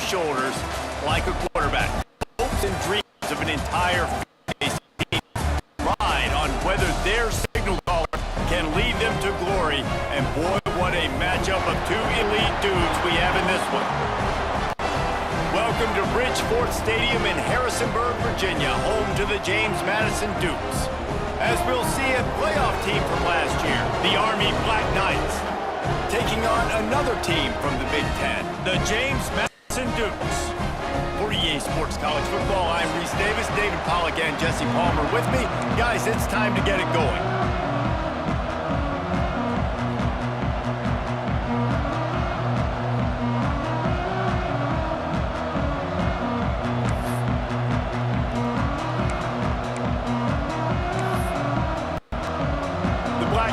shoulders like a quarterback. Hopes and dreams of an entire fan base ride on whether their signal caller can lead them to glory. And boy, what a matchup of two elite dudes we have in this one. Welcome to Bridgeport Stadium in Harrisonburg, Virginia, home to the James Madison Dukes. As we'll see, a playoff team from last year, the Army Black Knights, taking on another team from the Big Ten, the James Madison Dukes. For EA Sports College Football, I'm Reese Davis, David Pollack, and Jesse Palmer with me. Guys, it's time to get it going.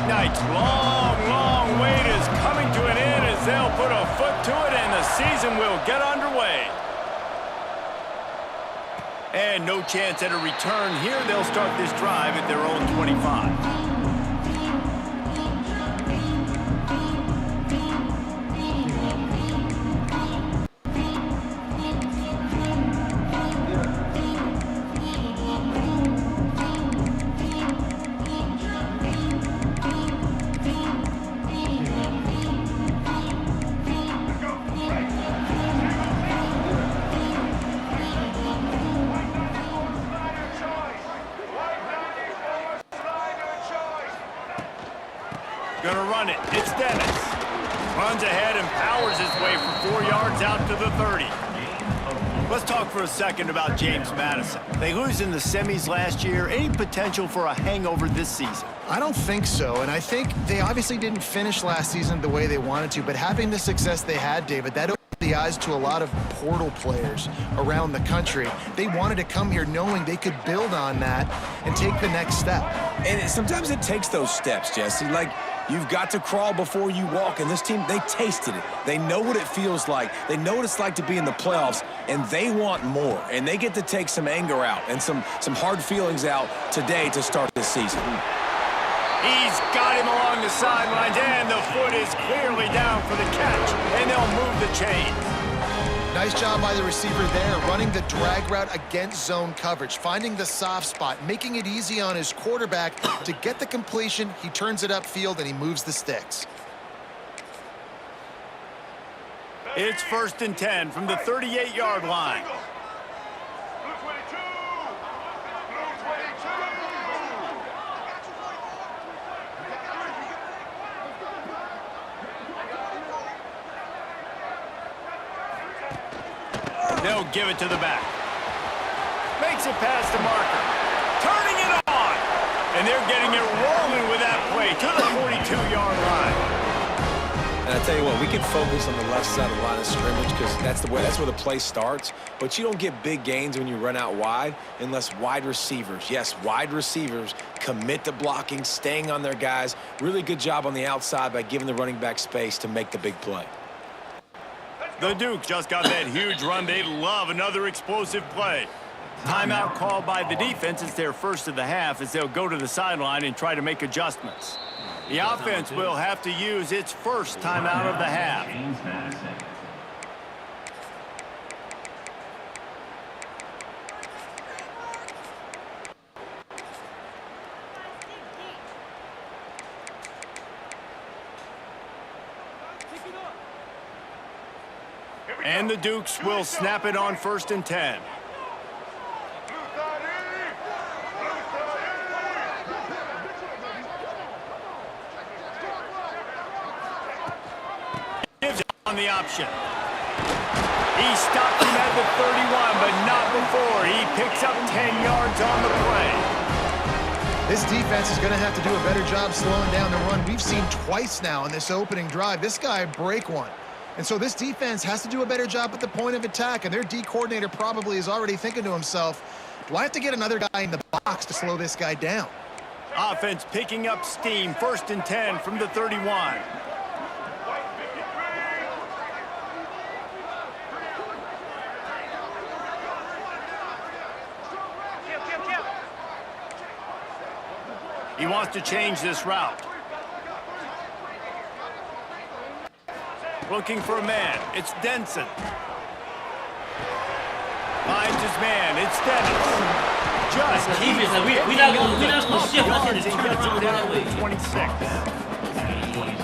Knights' long wait is coming to an end as they'll put a foot to it and the season will get underway. And no chance at a return here. They'll start this drive at their own 25. Gonna run it. It's Dennis. Runs ahead and powers his way for 4 yards out to the 30. Let's talk for a second about James Madison. They lose in the semis last year. Any potential for a hangover this season? I don't think so, and I think they obviously didn't finish last season the way they wanted to, but having the success they had, David, that opened the eyes to a lot of portal players around the country. They wanted to come here knowing they could build on that and take the next step. And sometimes it takes those steps, Jesse. Like, you've got to crawl before you walk, and this team, they tasted it. They know what it feels like. They know what it's like to be in the playoffs, and they want more. And they get to take some anger out and some hard feelings out today to start this season. He's got him along the sidelines, and the foot is clearly down for the catch, and they'll move the chain. Nice job by the receiver there, running the drag route against zone coverage, finding the soft spot, making it easy on his quarterback to get the completion. He turns it upfield, and he moves the sticks. It's 1st and 10 from the 38-yard line. They'll give it to the back. Makes it past the marker. Turning it on. And they're getting it rolling with that play to the 42-yard line. And I tell you what, we can focus on the left side of the line of scrimmage because that's where the play starts. But you don't get big gains when you run out wide unless wide receivers, yes, wide receivers, commit to blocking, staying on their guys. Really good job on the outside by giving the running back space to make the big play. The Dukes just got that huge run. They love another explosive play. Timeout called by the defense. It's their first of the half as they'll go to the sideline and try to make adjustments. The offense will have to use its first timeout of the half. And the Dukes will snap it on 1st and 10. Gives it on the option. He stopped him at the 31, but not before. He picks up 10 yards on the play. This defense is going to have to do a better job slowing down the run. We've seen twice now in this opening drive. This guy break one. And so this defense has to do a better job at the point of attack, and their D coordinator probably is already thinking to himself, do I have to get another guy in the box to slow this guy down? Offense picking up steam, 1st and 10 from the 31. He wants to change this route. Looking for a man. It's Denson. Finds his man. It's Dennis. Just defense, like we not gonna shift. Let's hit it. Turn gets him around down that way. to 26.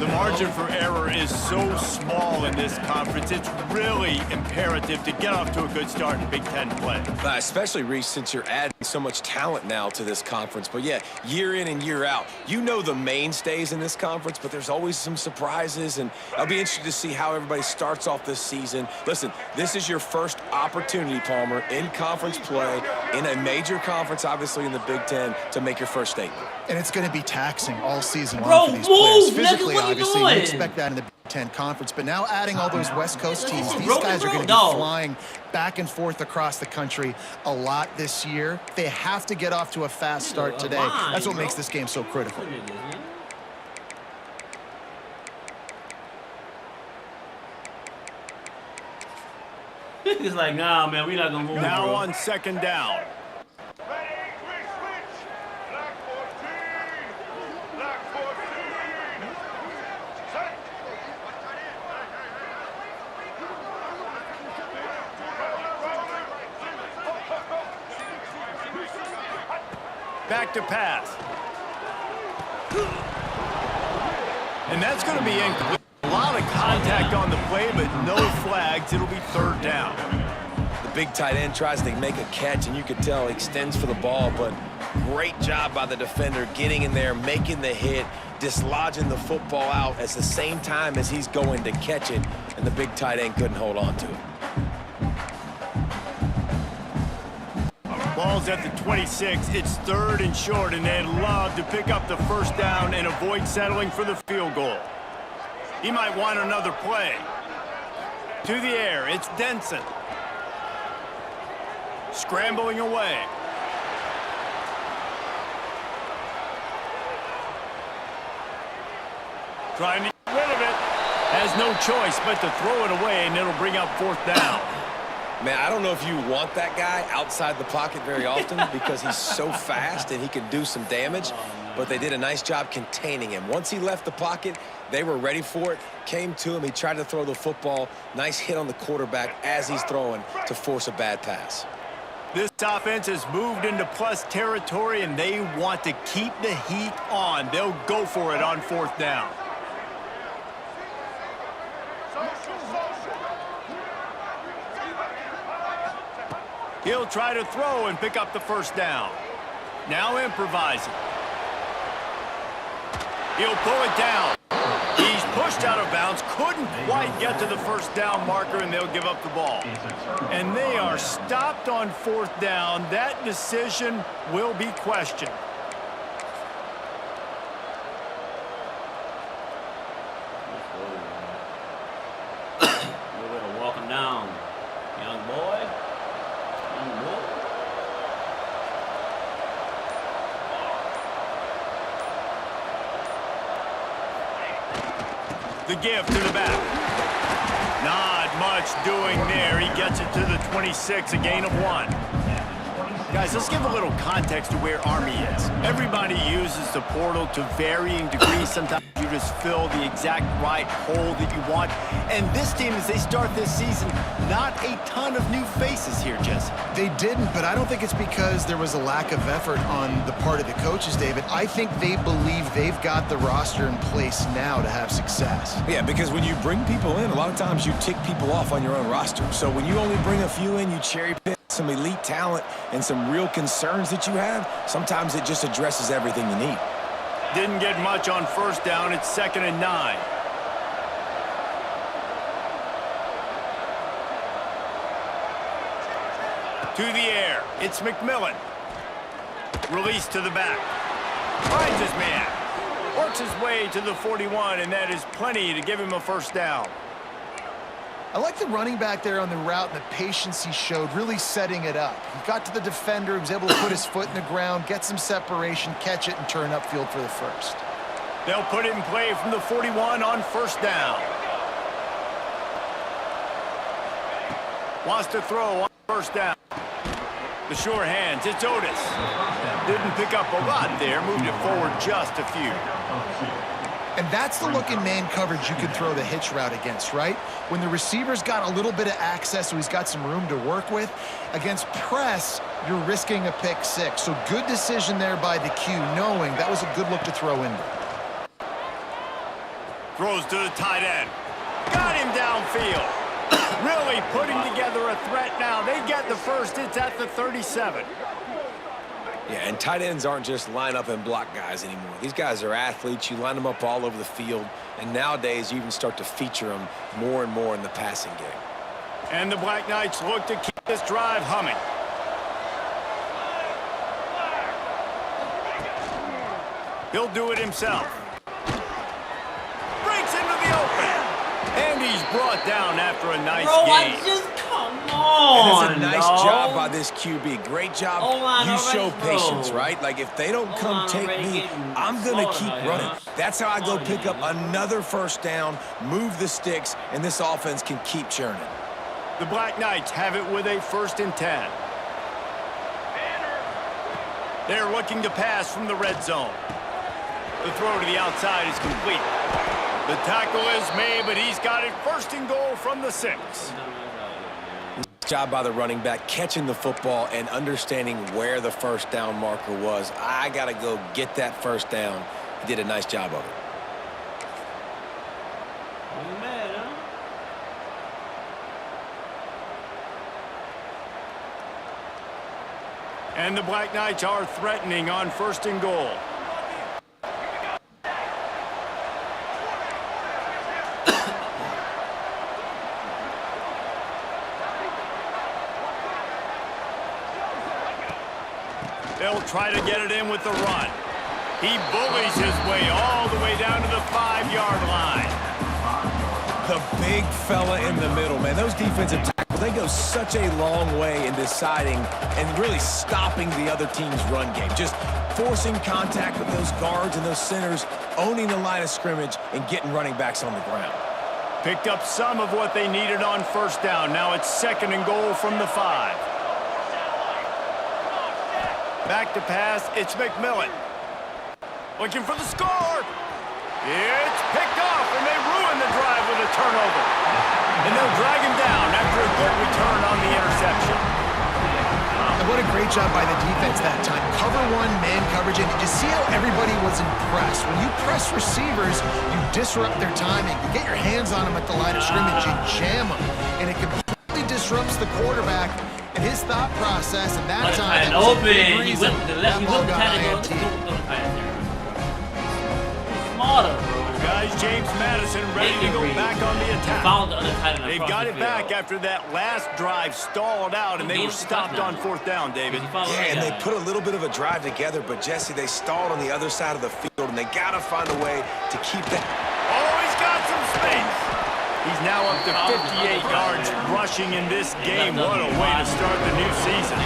The margin for error is so small in this conference. It's really imperative to get off to a good start in Big Ten play. Especially, Reese, since you're adding so much talent now to this conference. But, yeah, year in and year out, you know the mainstays in this conference, but there's always some surprises, and I'll be interested to see how everybody starts off this season. Listen, this is your first opportunity, Palmer, in conference play, in a major conference, obviously in the Big Ten, to make your first statement. And it's going to be taxing all season Bro, long for these move, players. nigga, Physically, what you obviously, doing? you expect that in the Big Ten Conference. But now adding all those West Coast teams, these broken, guys are going to bro. be flying back and forth across the country a lot this year. They have to get off to a fast start today. That's what makes this game so critical. It's like, nah, man, we're not gonna move. Now bro. on second down. Back to pass. And that's going to be incomplete. A lot of contact on the play, but no flags. It'll be third down. The big tight end tries to make a catch, and you can tell he extends for the ball, but great job by the defender getting in there, making the hit, dislodging the football out at the same time as he's going to catch it, and the big tight end couldn't hold on to it. Ball's at the 26. It's third and short, and they'd love to pick up the first down and avoid settling for the field goal. He might want another play. To the air, it's Denson. Scrambling away. Trying to get rid of it. Has no choice but to throw it away, and it'll bring up fourth down. Man, I don't know if you want that guy outside the pocket very often because he's so fast and he can do some damage, but they did a nice job containing him. Once he left the pocket, they were ready for it, came to him, he tried to throw the football, nice hit on the quarterback as he's throwing to force a bad pass. This offense has moved into plus territory, and they want to keep the heat on. They'll go for it on fourth down. He'll try to throw and pick up the first down. Now improvising. He'll pull it down. He's pushed out of bounds, couldn't quite get to the first down marker, and they'll give up the ball. And they are stopped on fourth down. That decision will be questioned. We're gonna walk him down, young boy. The give to the back. Not much doing there. He gets it to the 26, a gain of 1. Guys, let's give a little context to where Army is. Everybody uses the portal to varying degrees. Sometimes you just fill the exact right hole that you want. And this team, as they start this season, not a ton of new faces here, Jesse. They didn't, but I don't think it's because there was a lack of effort on the part of the coaches, David. I think they believe they've got the roster in place now to have success. Yeah, because when you bring people in, a lot of times you tick people off on your own roster. So when you only bring a few in, you cherry pick some elite talent and some real concerns that you have, sometimes it just addresses everything you need. Didn't get much on first down. It's 2nd and 9. To the air. It's McMillan. Release to the back. Finds his man. Works his way to the 41, and that is plenty to give him a first down. I like the running back there on the route and the patience he showed, really setting it up. He got to the defender, he was able to put his foot in the ground, get some separation, catch it, and turn upfield for the first. They'll put it in play from the 41 on first down. Wants to throw on first down. The sure hands, it's Otis. Didn't pick up a lot there, moved it forward just a few. And that's the look in man coverage you can throw the hitch route against, right? When the receiver's got a little bit of access, so he's got some room to work with. Against press, you're risking a pick six. So good decision there by the Q, knowing that was a good look to throw in there. Throws to the tight end. Got him downfield. Really putting together a threat now. They get the first. It's at the 37. Yeah, and tight ends aren't just line up and block guys anymore. These guys are athletes. You line them up all over the field. And nowadays, you even start to feature them more and more in the passing game. And the Black Knights look to keep this drive humming. He'll do it himself. Breaks into the open. And he's brought down after a nice gain. Come on, and it's a nice job by this QB. Great job. You show patience, right? Like, if they don't come take me, I'm going to keep running. That's how I go pick up another first down, move the sticks, and this offense can keep churning. The Black Knights have it with a 1st and 10. They're looking to pass from the red zone. The throw to the outside is complete. The tackle is made, but he's got it 1st and goal from the 6. Job by the running back, catching the football and understanding where the first down marker was. I got to go get that first down. He did a nice job of it. And the Black Knights are threatening on 1st and goal. They'll try to get it in with the run. He bullies his way all the way down to the 5-yard line. The big fella in the middle, man. Those defensive tackles, they go such a long way in deciding and really stopping the other team's run game. Just forcing contact with those guards and those centers, owning the line of scrimmage, and getting running backs on the ground. Picked up some of what they needed on 1st down. Now it's 2nd and goal from the 5. Back to pass, it's McMillan. Looking for the score. It's picked off, and they ruin the drive with a turnover. And they'll drag him down after a good return on the interception. And what a great job by the defense that time. Cover 1, man coverage, and did you see how everybody was impressed? When you press receivers, you disrupt their timing. You get your hands on them at the line of scrimmage, you jam them, and it completely disrupts the quarterback and his thought process, and that time, open. He whipped the left, he whipped the tight end. Smarter, bro. Guys, James Madison ready to go back on the attack. Found the other tight end. They've got it back after that last drive stalled out, and they were stopped on 4th down, David. Yeah, and they put a little bit of a drive together, but Jesse, they stalled on the other side of the field, and they got to find a way to keep that. Oh, he's got some space. He's now up to 58 yards rushing in this game. What a way to start the new season.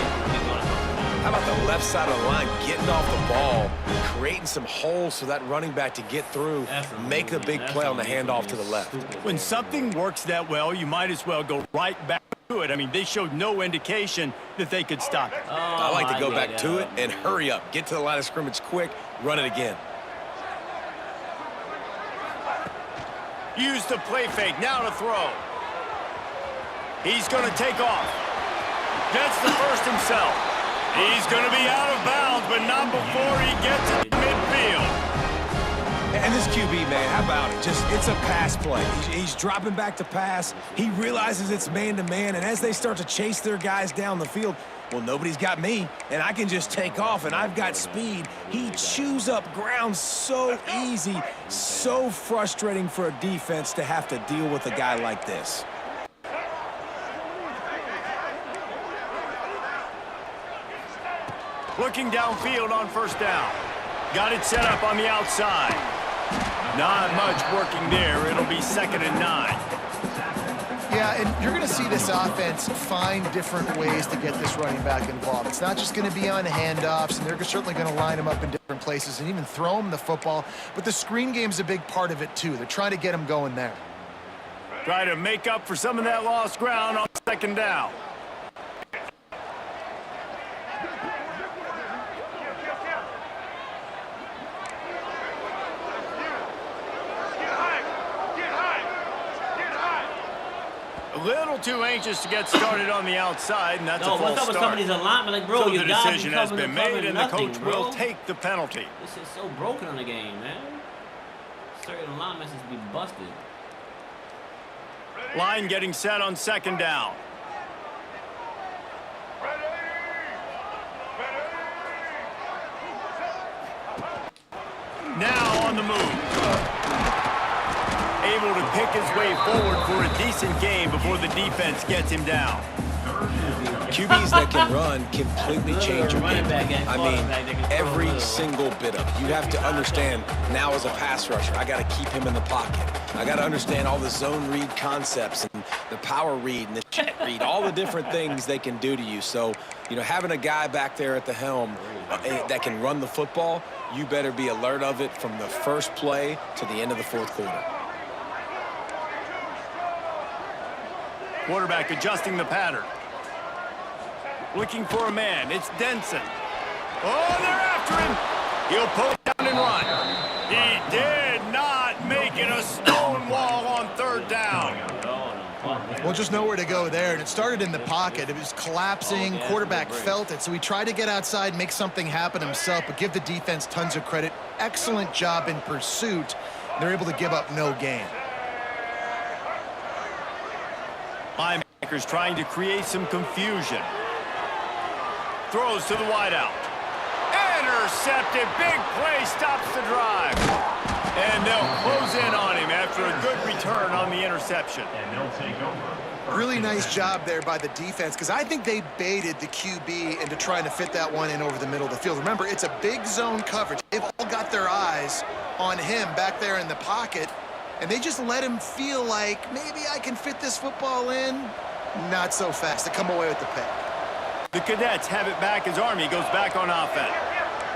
How about the left side of the line getting off the ball, creating some holes for that running back to get through, make a big play on the handoff to the left. When something works that well, you might as well go right back to it. I mean, they showed no indication that they could stop it. I like to go back to it and hurry up. Get to the line of scrimmage quick, run it again. Use the play fake, now to throw. He's going to take off. Gets the first himself. He's going to be out of bounds, but not before he gets it to midfield. And this QB, man, how about it? Just, it's a pass play. He's dropping back to pass. He realizes it's man-to-man, and as they start to chase their guys down the field, well, nobody's got me, and I can just take off, and I've got speed. He chews up ground so easy, so frustrating for a defense to have to deal with a guy like this. Looking downfield on 1st down. Got it set up on the outside. Not much working there. It'll be 2nd and 9. Yeah, and you're going to see this offense find different ways to get this running back involved. It's not just going to be on handoffs, and they're certainly going to line him up in different places and even throw him the football. But the screen game's a big part of it, too. They're trying to get him going there. Try to make up for some of that lost ground on 2nd down. little too anxious to get started on the outside, and that's a false what's up with some of start. these alignment? Like, bro, So you the gotta decision be has covering been the cover made, and nothing, the coach bro. will take the penalty. This is so broken on the game, man. Certain alignments just be busted. Line getting set on second down. Now on the move. Able to pick his way forward for a decent gain before the defense gets him down. QBs that can run completely change your game. I mean, every single bit of it. You have to understand now as a pass rusher, I got to keep him in the pocket. I got to understand all the zone read concepts and the power read and the check read, all the different things they can do to you. So, you know, having a guy back there at the helm that can run the football, you better be alert of it from the first play to the end of the fourth quarter. Quarterback adjusting the pattern. Looking for a man. It's Denson. Oh, they're after him. He'll pull it down and run. He did not make it a stone wall on third down. Well, just nowhere to go there, and it started in the pocket. It was collapsing. Quarterback felt it, so he tried to get outside, make something happen himself, but give the defense tons of credit. Excellent job in pursuit. They're able to give up no gain. Linebackers trying to create some confusion. Throws to the wideout. Intercepted. Big play stops the drive. And they'll close in on him after a good return on the interception. And they'll take over. Really nice job there by the defense, because I think they baited the QB into trying to fit that one in over the middle of the field. Remember, it's a big zone coverage. They've all got their eyes on him back there in the pocket, and they just let him feel like, maybe I can fit this football in. Not so fast. They come away with the pick. The Cadets have it back as Army goes back on offense.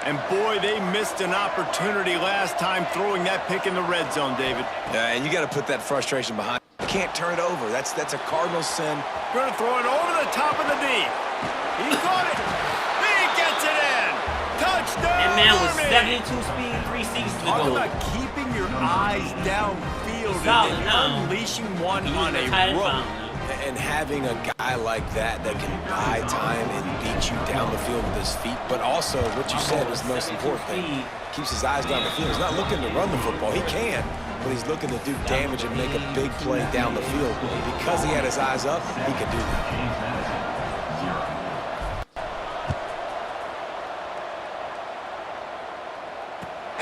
And boy, they missed an opportunity last time throwing that pick in the red zone, David. Yeah, and you got to put that frustration behind. You can't turn it over. That's a cardinal sin. Going to throw it over the top of the knee. He caught it. He gets it in. Touchdown, And man with Army. 72 speed, 3 seasons to Talk go. about keeping your eyes downfield Solid and now. unleashing one on a tight end rope. found. And having a guy like that can buy time and beat you down the field with his feet, but also what you said was the most important thing. Keeps his eyes down the field. He's not looking to run the football. He can, but he's looking to do damage and make a big play down the field. Because he had his eyes up, he could do that.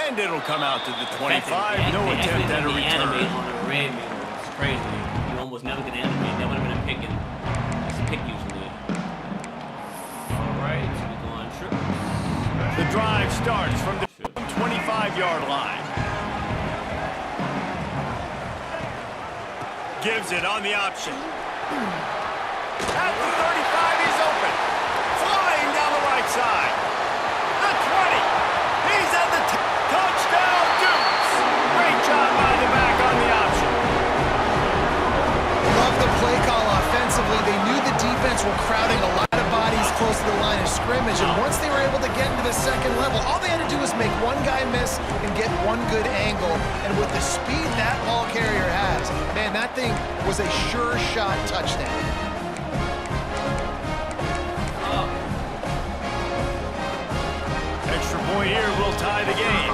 And it'll come out to the 25. No attempt at a return. On the red, it's crazy. You almost never get animated. That would have been a pick. It's a pick usually. All right, so we go on trip. The drive starts from the 25-yard line. Gives it on the option. At the 35, he's open. Flying down the right side. The 20. He's at the touchdown, Dukes. Great job by the back on the option. Love the play call offensively. They knew the defense were crowding a lot of bodies close to the line of scrimmage, and once they were able to get into the second level, all they had to do was make one guy miss and get one good angle. And with the speed that ball carrier has, man, that thing was a sure shot touchdown. Extra point here will tie the game.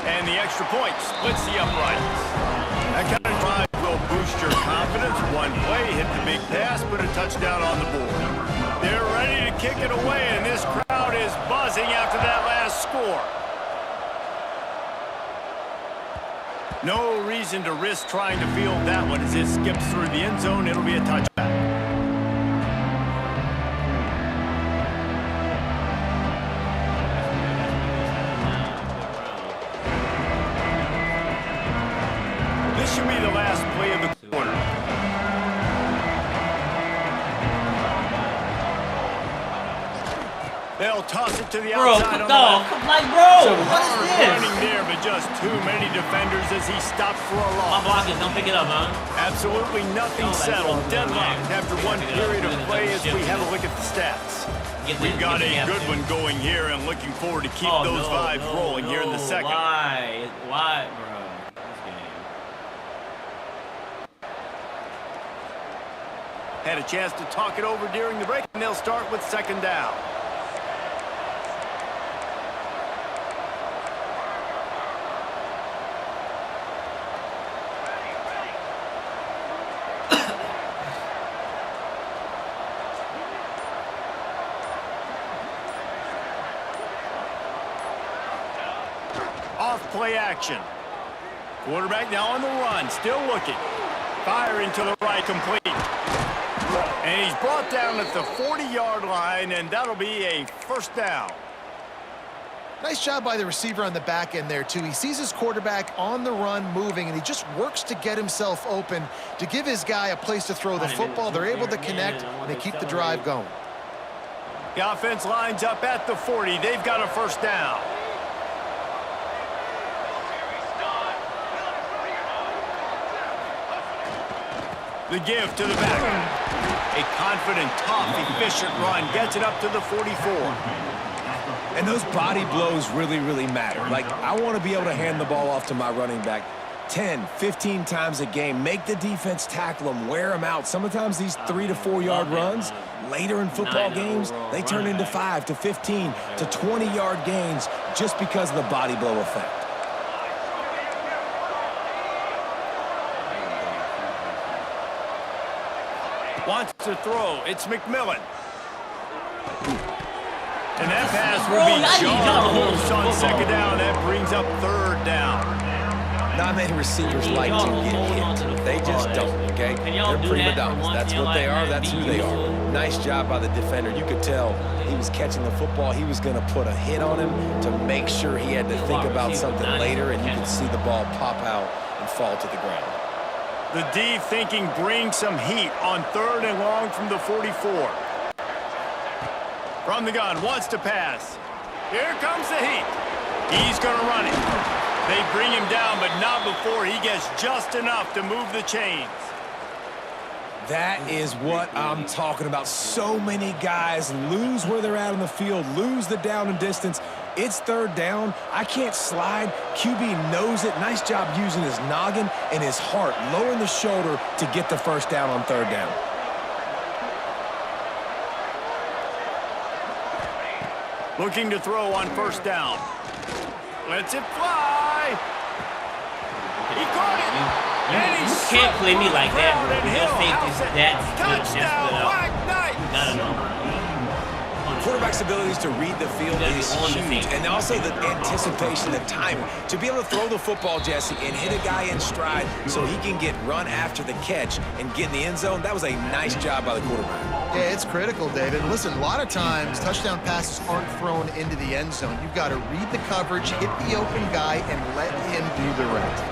And the extra point splits the uprights. That kind of drive will boost your confidence. One play, hit the big pass, put a touchdown on the board. They're ready to kick it away, and this crowd is buzzing after that last score. No reason to risk trying to field that one as it skips through the end zone. It'll be a touchback. This should be the last play of the quarter. They'll toss it to the outside on the left. Like, bro, Some what hard is this? running there, but just too many defenders as he stopped for a My loss. blockers don't pick it up, huh? Absolutely nothing settled. Deadlocked after one period of play as we have a look at the stats. We've got a good one going here and looking forward to keep those vibes rolling here in the second. Why? Why, bro? This game. Had a chance to talk it over during the break, and they'll start with second down. Off-play action. Quarterback now on the run, still looking. Firing to the right, complete. And he's brought down at the 40-yard line, and that'll be a first down. Nice job by the receiver on the back end there, too. He sees his quarterback on the run moving, and he just works to get himself open to give his guy a place to throw the football. They're able to connect, and they keep the drive going. The offense lines up at the 40. They've got a first down. The give to the back. A confident, tough, efficient run gets it up to the 44. And those body blows really, really matter. Like, I want to be able to hand the ball off to my running back 10, 15 times a game. Make the defense tackle them, wear them out. Sometimes these 3 to 4 yard runs, later in football games, they turn into 5 to 15 to 20-yard gains just because of the body blow effect. Wants to throw. It's McMillan. And that pass will be Jones on second down. That brings up third down. Not many receivers like to get hit. They just don't, okay? They're prima donnas. That's what they are. That's who they are. Nice job by the defender. You could tell he was catching the football. He was going to put a hit on him to make sure he had to think about something later, and you could see the ball pop out and fall to the ground. The D thinking bring some heat on third and long from the 44. From the gun, wants to pass. Here comes the heat. He's going to run it. They bring him down, but not before he gets just enough to move the chains. That is what I'm talking about. So many guys lose where they're at on the field, lose the down and distance. It's third down. I can't slide. QB knows it. Nice job using his noggin and his heart, lowering the shoulder to get the first down on third down. Looking to throw on first down. Lets it fly. He caught it. You can't play me like that, bro. Your safety's that good. You gotta know. Quarterback's abilities to read the field is huge, and also the anticipation, the timing. To be able to throw the football, Jesse, and hit a guy in stride so he can get run after the catch and get in the end zone, that was a nice job by the quarterback. Yeah, it's critical, David. Listen, a lot of times touchdown passes aren't thrown into the end zone. You've got to read the coverage, hit the open guy, and let him do the rest.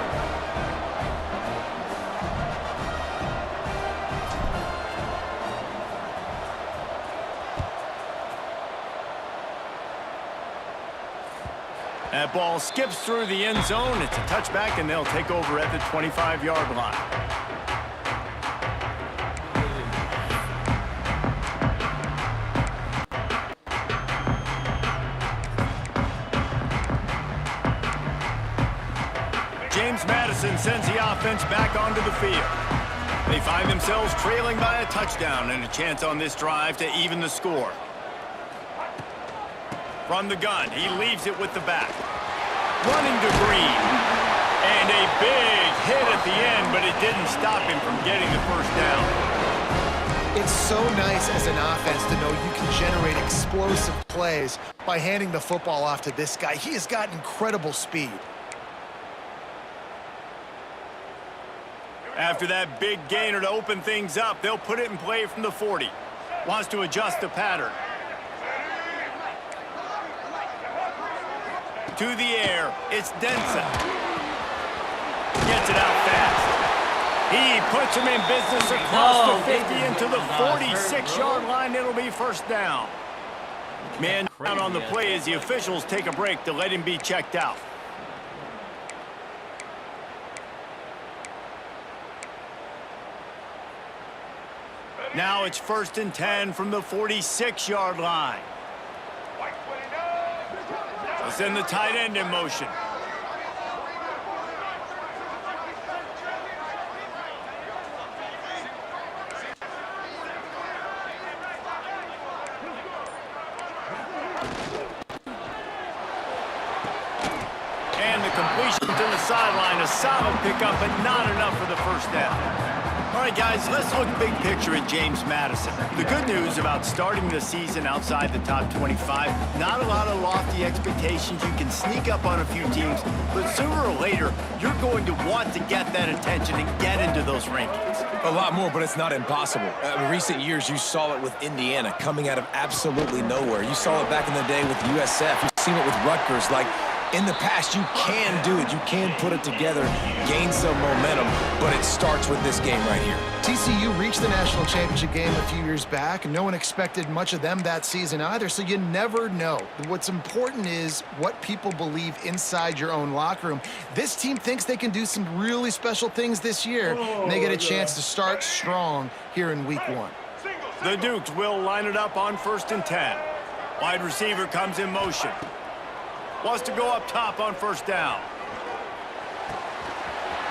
That ball skips through the end zone. It's a touchback, and they'll take over at the 25-yard line. James Madison sends the offense back onto the field. They find themselves trailing by a touchdown and a chance on this drive to even the score. From the gun, he leaves it with the back. Running to Green. And a big hit at the end, but it didn't stop him from getting the first down. It's so nice as an offense to know you can generate explosive plays by handing the football off to this guy. He has got incredible speed. After that big gainer to open things up, they'll put it in play from the 40. Wants to adjust the pattern. To the air, it's Denson. Gets it out fast. He puts him in business across the 50 into the 46-yard line. It'll be first down. Man down on the play as the officials take a break to let him be checked out. Now it's 1st and 10 from the 46-yard line. They'll send the tight end in motion. completion to the sideline. A solid pickup, but not enough for the first down. All right, guys, let's look big picture at James Madison. The good news about starting the season outside the top 25, not a lot of lofty expectations. You can sneak up on a few teams, but sooner or later, you're going to want to get that attention and get into those rankings. A lot more, but it's not impossible. In recent years, you saw it with Indiana coming out of absolutely nowhere. You saw it back in the day with USF. You've seen it with Rutgers. Like, in the past, you can do it. You can put it together, gain some momentum, but it starts with this game right here. TCU reached the national championship game a few years back, and no one expected much of them that season either, so you never know. What's important is what people believe inside your own locker room. This team thinks they can do some really special things this year, and they get a chance to start strong here in week 1. The Dukes will line it up on 1st and 10. Wide receiver comes in motion. Wants to go up top on 1st down.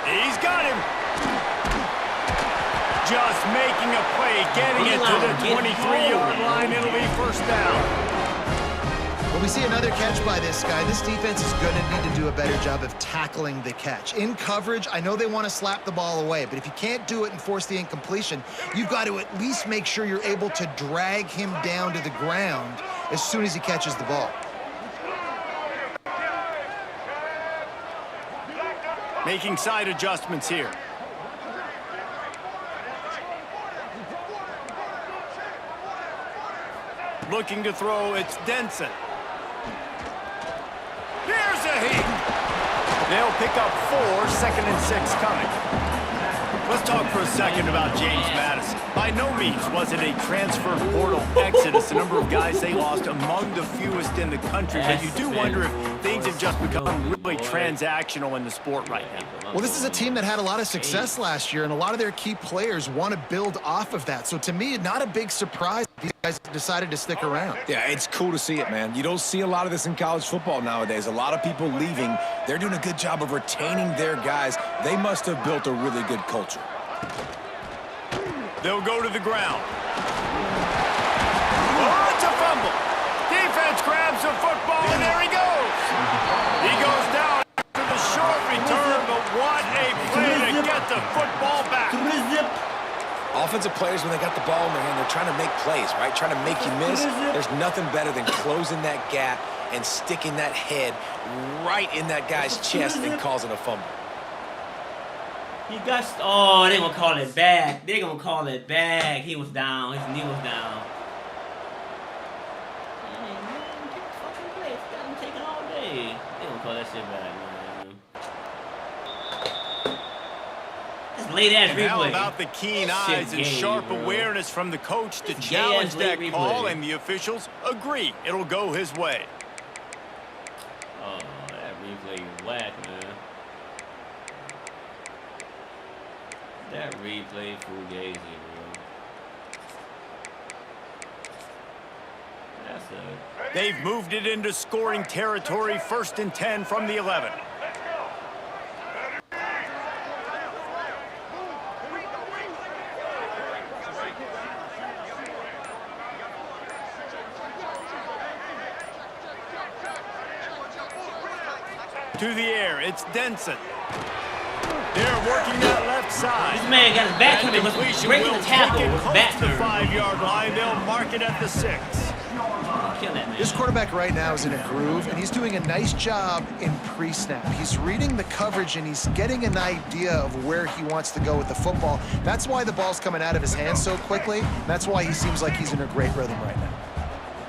He's got him. Just making a play, getting it to the 23-yard line. It'll be 1st down. When we see another catch by this guy, this defense is going to need to do a better job of tackling the catch. In coverage, I know they want to slap the ball away, but if you can't do it and force the incompletion, you've got to at least make sure you're able to drag him down to the ground as soon as he catches the ball. Making side adjustments here. Looking to throw, it's Denson. Here's a heat. They'll pick up 4, 2nd and 6 coming. Let's talk for a second about James Madison. By no means was it a transfer portal exodus. The number of guys they lost among the fewest in the country, but you do wonder if things have just become really transactional in the sport right now. Well, this is a team that had a lot of success last year, and a lot of their key players want to build off of that. So to me, not a big surprise these guys decided to stick around. Yeah, it's cool to see it, man. You don't see a lot of this in college football nowadays. A lot of people leaving. They're doing a good job of retaining their guys. They must have built a really good culture. They'll go to the ground. Oh, it's a fumble. Defense grabs the football, and there he goes. He goes down after the short return, but what a play to get the football back. Offensive players, when they got the ball in their hand, they're trying to make plays, right? Trying to make you miss. There's nothing better than closing that gap and sticking that head right in that guy's chest and causing a fumble. He got, oh, they're going to call it back. They're going to call it back. He was down. His knee was down. Hey, man, take the fucking play. It's got him taking all day. They're going to call that shit back, man. That's late-ass replay. How about the keen eyes and sharp awareness from the coach to challenge that call, and the officials agree it'll go his way. Oh, that replay is whack, man. That replay fugazi, bro. That's a... They've moved it into scoring territory, 1st and 10 from the 11. To the air, it's Denson. They're working that left side. This man got his back to me, was breaking the tackle with back to the 5-yard line. They'll mark it at the 6. Kill that man. This quarterback right now is in a groove, and he's doing a nice job in pre-snap. He's reading the coverage, and he's getting an idea of where he wants to go with the football. That's why the ball's coming out of his hands so quickly. That's why he seems like he's in a great rhythm right now.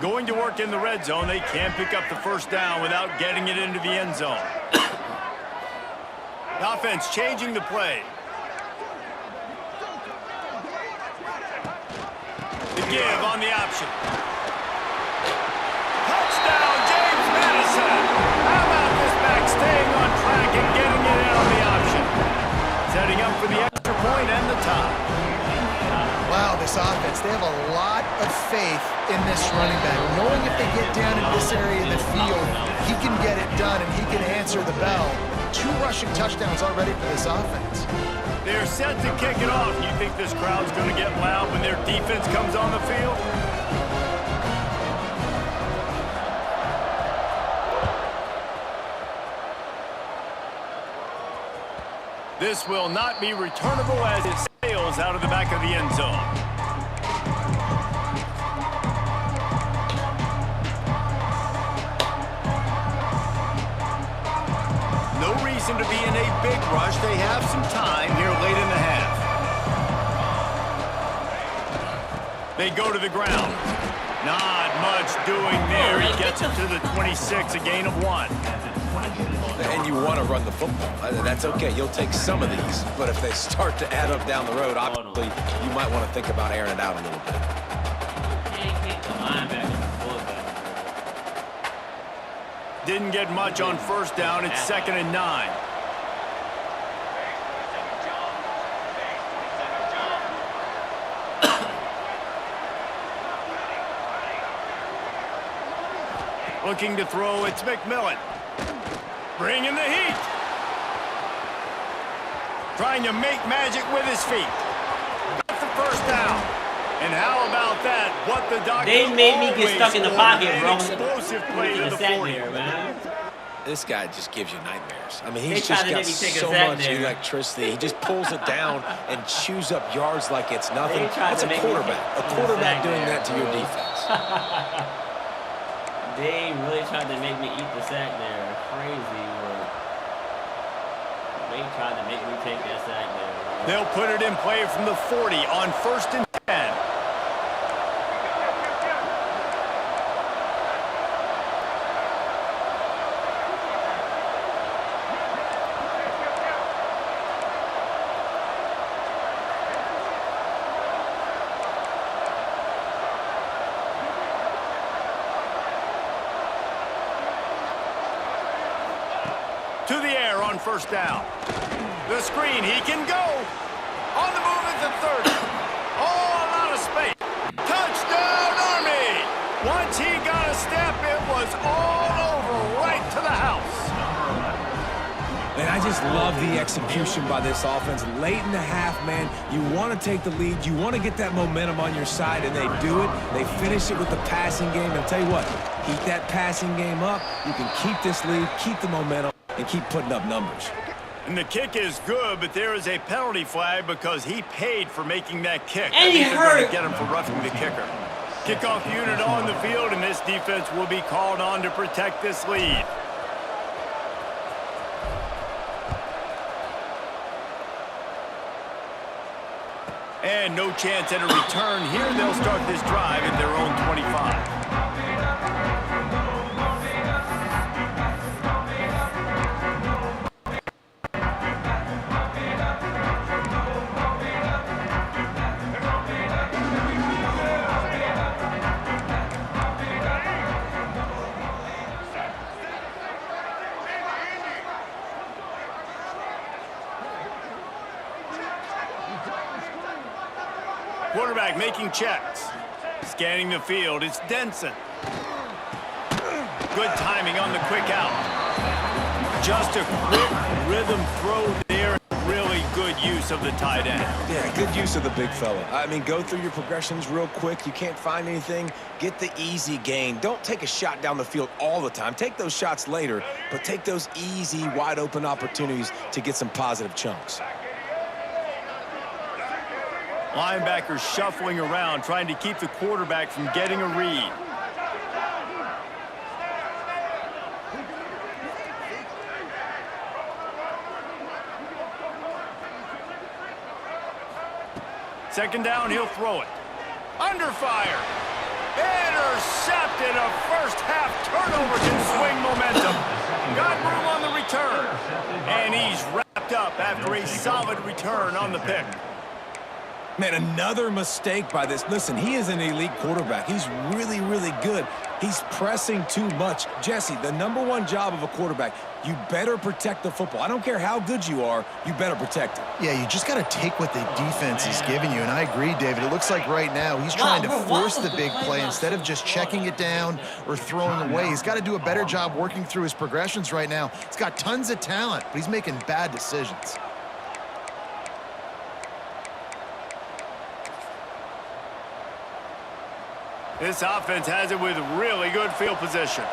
Going to work in the red zone. They can't pick up the 1st down without getting it into the end zone. The offense changing the play. The give on the option. Touchdown, James Madison. How about this back staying on track and getting it in on the option? Setting up for the extra point and the tie. Wow, this offense, they have a lot of faith in this running back. Knowing if they get down in this area of the field, he can get it done and he can answer the bell. 2 rushing touchdowns already for this offense. They're set to kick it off. You think this crowd's going to get loud when their defense comes on the field? This will not be returnable as it sails out of the back of the end zone. No reason to be in a big rush. They have some time here late in the half. They go to the ground. Not much doing there. He gets it to the 26, a gain of 1. And you want to run the football. That's okay. You'll take some of these. But if they start to add up down the road, obviously, you might want to think about airing it out a little bit. Didn't get much on first down. It's 2nd and 9. Looking to throw, it's McMillan. Bringing the heat. Trying to make magic with his feet. Got the first down. And how about that? What the doctor They made me get stuck in the pocket, bro. Explosive play to the 40. There, man. This guy just gives you nightmares. I mean, he's They just tried to got make me take a so sack much there. electricity. He just pulls it down and chews up yards like it's nothing. They tried That's to a make me quarterback. take A a quarterback sack doing there, that to your bro. defense. They really tried to make me eat the sack there. Crazy work. They tried to make me take that sack there. Bro. They'll put it in play from the 40 on 1st and 10. To the air on 1st down. The screen, he can go. On the move at the 30. Oh, a lot of space. Touchdown, Army! Once he got a step, it was all over, right to the house. Man, I just love the execution by this offense. Late in the half, man, you want to take the lead. You want to get that momentum on your side, and they do it. They finish it with the passing game. And tell you what, keep that passing game up. You can keep this lead, keep the momentum, and keep putting up numbers. And the kick is good, but there is a penalty flag because he paid for making that kick. And he I think they're going hurt. to get him for roughing the kicker. Kickoff unit on the field, and this defense will be called on to protect this lead. And no chance at a return here. They'll start this drive at their own 25. Quarterback making checks. Scanning the field, it's Denson. Good timing on the quick out. Just a quick rhythm throw there. Really good use of the tight end. Yeah, good use of the big fella. I mean, go through your progressions real quick. You can't find anything. Get the easy gain. Don't take a shot down the field all the time. Take those shots later, but take those easy, wide-open opportunities to get some positive chunks. Linebackers shuffling around, trying to keep the quarterback from getting a read. Second down, he'll throw it. Under fire. Intercepted. A first half turnover can swing momentum. Got room on the return. And he's wrapped up after a solid return on the pick. Man, another mistake by this. Listen, he is an elite quarterback. He's really, really good. He's pressing too much. Jesse, the #1 job of a quarterback, you better protect the football. I don't care how good you are, you better protect it. Yeah, you just got to take what the defense is giving you, and I agree, David. It looks like right now he's trying to force the big play instead of just checking it down or throwing away. He's got to do a better job working through his progressions right now. He's got tons of talent, but he's making bad decisions. This offense has it with really good field position.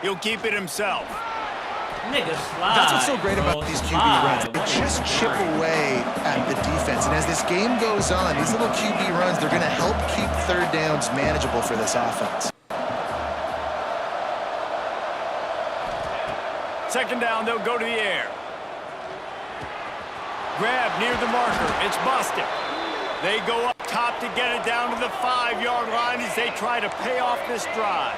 He'll keep it himself. Nigga, slide. That's what's so great bro. about these QB Slide. runs. They just chip away at the defense. And as this game goes on, these little QB runs, they're going to help keep third downs manageable for this offense. Second down, they'll go to the air. Grab near the marker. It's busted. They go up top to get it down to the 5-yard line as they try to pay off this drive.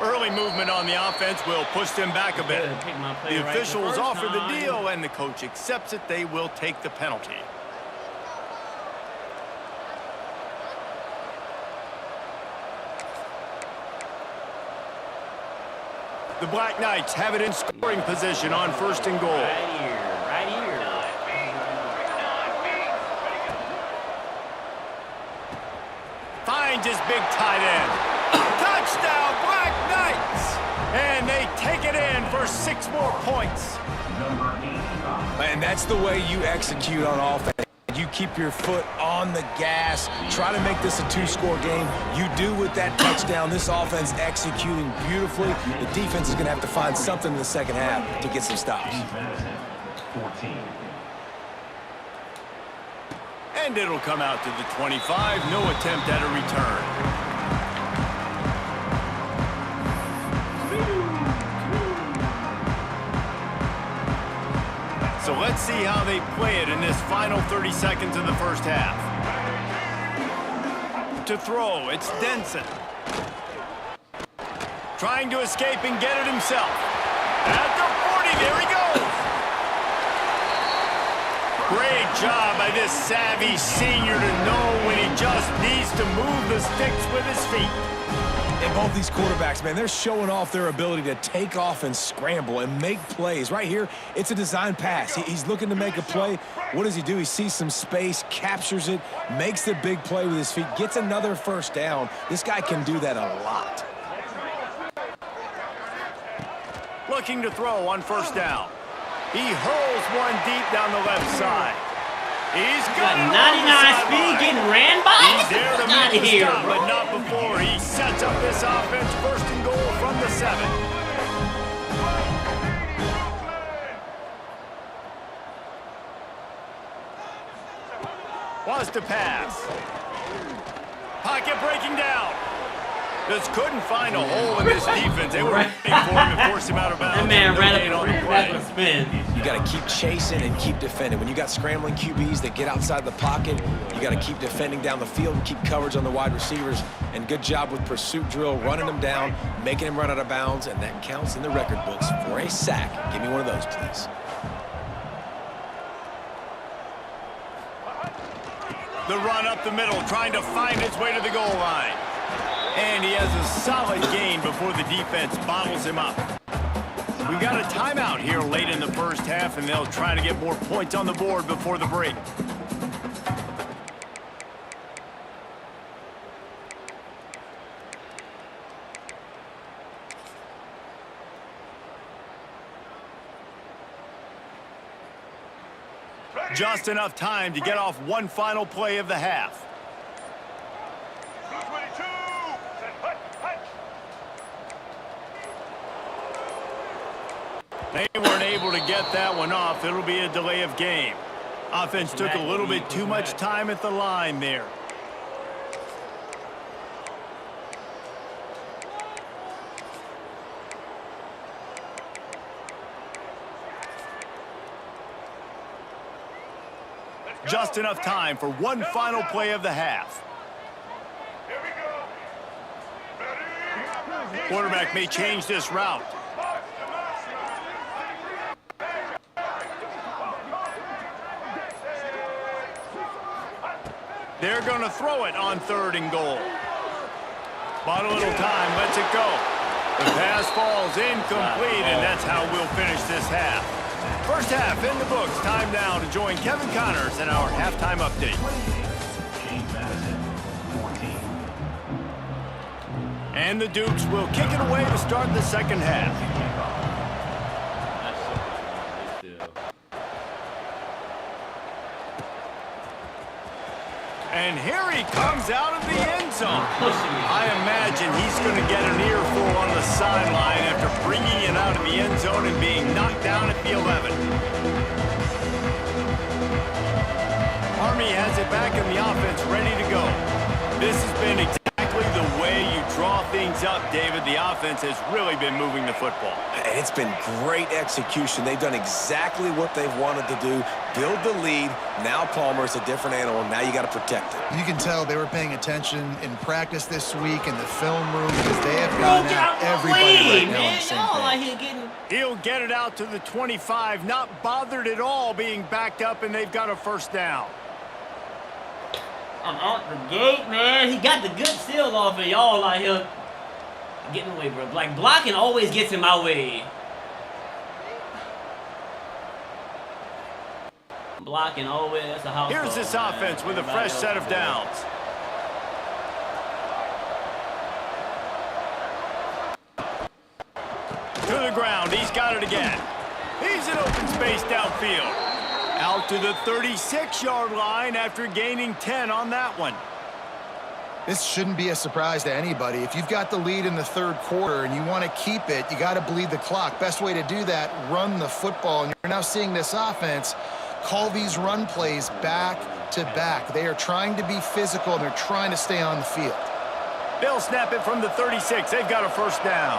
Early movement on the offense will push them back a bit. The officials offer the deal, and the coach accepts it. They will take the penalty. The Black Knights have it in scoring position on 1st and goal. Right here, right here. Finds his big tight end. Touchdown, Black Knights! And they take it in for 6 more points. And that's the way you execute on offense. You keep your foot on the gas. Try to make this a 2-score game. You do with that touchdown. This offense executing beautifully. The defense is going to have to find something in the second half to get some stops. 14. And it'll come out to the 25. No attempt at a return. So let's see how they play it in this final 30 seconds of the first half. To throw, it's Denson. Trying to escape and get it himself. At the 40, there he goes. Great job by this savvy senior to know when he just needs to move the sticks with his feet. And both these quarterbacks, man, they're showing off their ability to take off and scramble and make plays. Right here, it's a design pass. He's looking to make a play. What does he do? He sees some space, captures it, makes the big play with his feet, gets another first down. This guy can do that a lot. Looking to throw on 1st down. He hurls one deep down the left side. He's got 99 speed getting ran by? He's there to Get meet the here, stop, bro. but not before he sets up this offense 1st and goal from the 7. Wants to pass. Pocket breaking down. Just couldn't find a hole in this defense. They were waiting for him to force him out of bounds. That man No ran gain up on the and play. ran a spin. You got to keep chasing and keep defending. When you got scrambling QBs that get outside the pocket, you got to keep defending down the field and keep coverage on the wide receivers. And good job with pursuit drill, running them down, making them run out of bounds, and that counts in the record books for a sack. Give me one of those, please. The run up the middle, trying to find his way to the goal line. And he has a solid gain before the defense bottles him up. We've got a timeout here late in the first half, and they'll try to get more points on the board before the break. Just enough time to get off one final play of the half. They weren't able to get that one off. It'll be a delay of game. Offense took a little bit too much time at the line there. Just enough time for one final play of the half. Quarterback may change this route. They're going to throw it on 3rd and goal. But a little time, lets it go. The pass falls incomplete, and that's how we'll finish this half. First half in the books. Time now to join Kevin Connors in our halftime update. And the Dukes will kick it away to start the second half. And here he comes out of the end zone. I imagine he's going to get an earful on the sideline after bringing it out of the end zone and being knocked down at the 11. Army has it back in the offense, ready to go. This has been exactly the way you draw things up, David. The offense has really been moving the football. And it's been great execution. They've done exactly what they've wanted to do. Build the lead. Now Palmer's a different animal. Now you got to protect it. You can tell they were paying attention in practice this week in the film room because they have gotten out everybody right now on the same page. He'll get it out to the 25, not bothered at all being backed up, and they've got a first down. I'm out the gate, man. He got the good seal off of y'all out here. Getting away, bro. Like, blocking always gets in my way. Blocking always. That's a house. Here's this offense with a fresh set of downs. To the ground. He's got it again. He's in open space downfield. Out to the 36-yard line after gaining 10 on that one. This shouldn't be a surprise to anybody. If you've got the lead in the third quarter and you want to keep it, you got to bleed the clock. Best way to do that, run the football. And you're now seeing this offense call these run plays back to back. They are trying to be physical, and they're trying to stay on the field. They'll snap it from the 36. They've got a first down.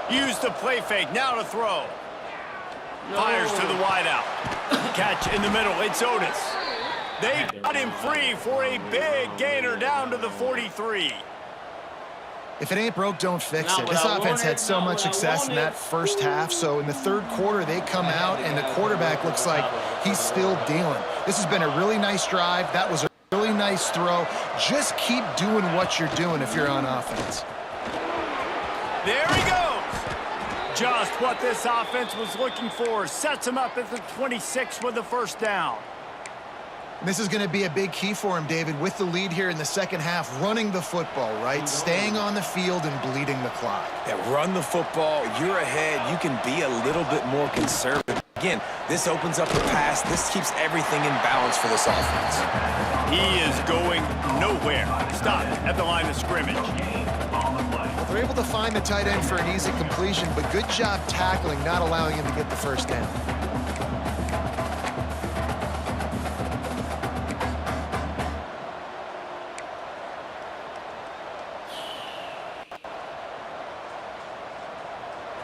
Use the play fake, now to throw. Fires to the wideout. Catch in the middle, it's Otis. They've got him free for a big gainer down to the 43. If it ain't broke, don't fix it. This offense had so much success in that first half, so in the third quarter, they come out, and the quarterback looks like he's still dealing. This has been a really nice drive. That was a really nice throw. Just keep doing what you're doing if you're on offense. There he goes. Just what this offense was looking for. Sets him up at the 26 with the first down. This is going to be a big key for him, David, with the lead here in the second half, running the football, right? Staying on the field and bleeding the clock. Yeah, run the football. You're ahead. You can be a little bit more conservative. Again, this opens up the pass. This keeps everything in balance for this offense. He is going nowhere. Stop at the line of scrimmage. They're able to find the tight end for an easy completion, but good job tackling, not allowing him to get the first down.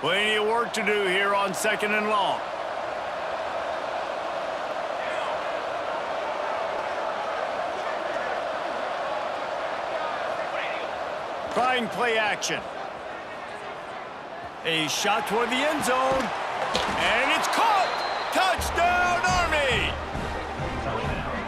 Plenty of work to do here on second and long. Trying play action. A shot toward the end zone. And it's caught! Touchdown, Army!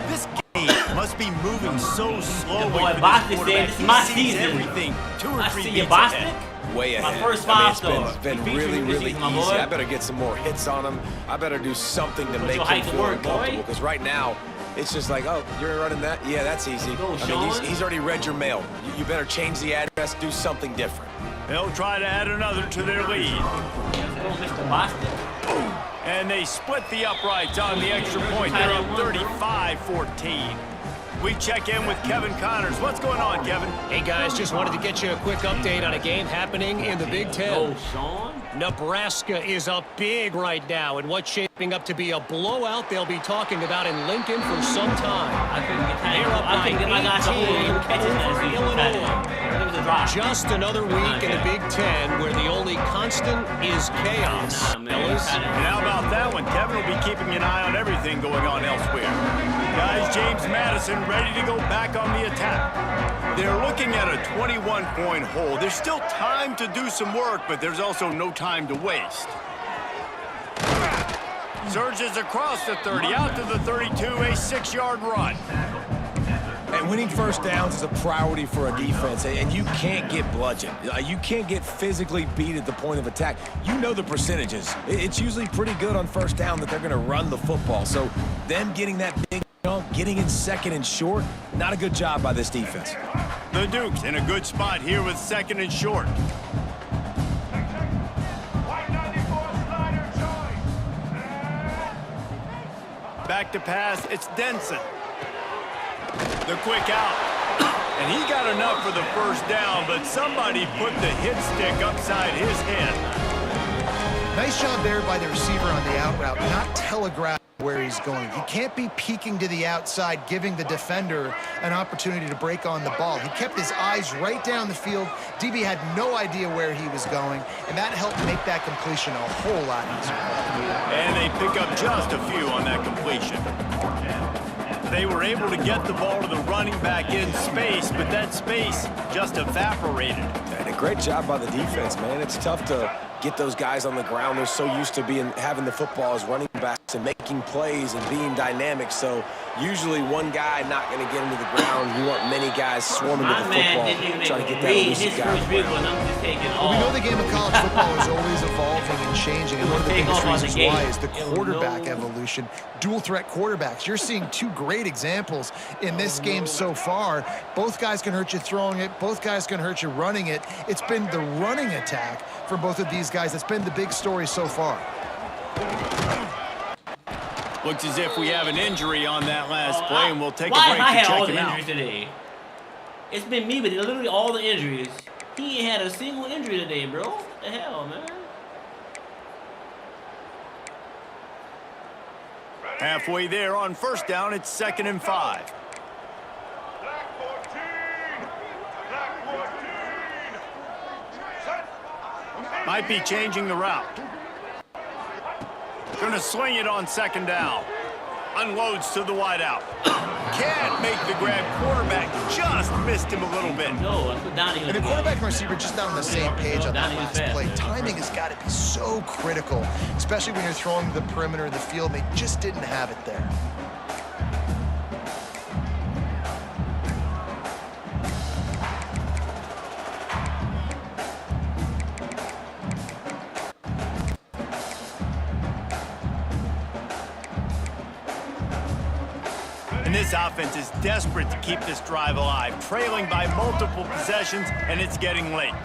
This game must be moving so slowly. Boy, for Bostic this said, quarterback. "This is my He sees season." everything 2 or 3 I see beats you, Bostic. ahead. Way ahead. My first I mean, five-star. it's been Featuring really, this really season, my easy. boy. I better get some more hits on him. I better do something to make your him height to feel work, boy. uncomfortable. Because right now, it's just like, oh, you're running that? Yeah, that's easy. Go, I mean, Sean. he's already read your mail. You better change the address, do something different. They'll try to add another to their lead. Mr. Bostic. And they split the uprights on the extra point. They're up 35-14. We check in with Kevin Connors. What's going on, Kevin? Hey, guys, just wanted to get you a quick update on a game happening in the Big Ten. Oh, Sean. Nebraska is up big right now in what's shaping up to be a blowout they'll be talking about in Lincoln for some time. I couldn't get time. They're up I couldn't get my guys to hold 18 them catches last over season. Illinois. It was a drop. Just another week in the Big Ten where the only constant is chaos. Nah, man. Fellas, And how about that one? Kevin will be keeping an eye on everything going on elsewhere. Guys, James Madison ready to go back on the attack. They're looking at a 21-point hole. There's still time to do some work, but there's also no time to waste. Surges across the 30, out to the 32, a 6-yard run. And Winning first downs is a priority for a defense, and you can't get bludgeoned. You can't get physically beat at the point of attack. You know the percentages. It's usually pretty good on first down that they're going to run the football. So them getting that big jump, getting in second and short, not a good job by this defense. The Dukes in a good spot here with second and short. Back to pass, it's Denson. The quick out. And he got enough for the first down, but somebody put the hit stick upside his head. Nice job there by the receiver on the out route, not telegraph where he's going. He can't be peeking to the outside, giving the defender an opportunity to break on the ball. He kept his eyes right down the field. DB had no idea where he was going, and that helped make that completion a whole lot easier. And they pick up just a few on that completion. They were able to get the ball to the running back in space, but that space just evaporated. And a great job by the defense, man. It's tough to get those guys on the ground. They're so used to having the football as running backs and making plays and being dynamic. So usually one guy not going to get into the ground. You want many guys swarming to the football, trying to get that elusive guy. Well, we know the game of college football is always evolving and changing, and one of the biggest reasons why is the quarterback evolution. Dual threat quarterbacks. You're seeing two great examples in this game so far. Both guys can hurt you throwing it. Both guys can hurt you running it. It's been the running attack for both of these guys that's been the big story so far. Looks as if we have an injury on that last play, and we'll take a break to check him out. Today? It's been me, but literally all the injuries. He ain't had a single injury today, bro. What the hell, man? Halfway there on first down, it's 2nd and 5. Might be changing the route. Gonna swing it on 2nd down. Unloads to the wideout. Can't make the grab. Quarterback just missed him a little bit. No, that's what Donnie. And the quarterback and receiver just not on the same page on that last play. Timing has got to be so critical, especially when you're throwing the perimeter of the field. They just didn't have it there. This offense is desperate to keep this drive alive, trailing by multiple possessions, and it's getting late.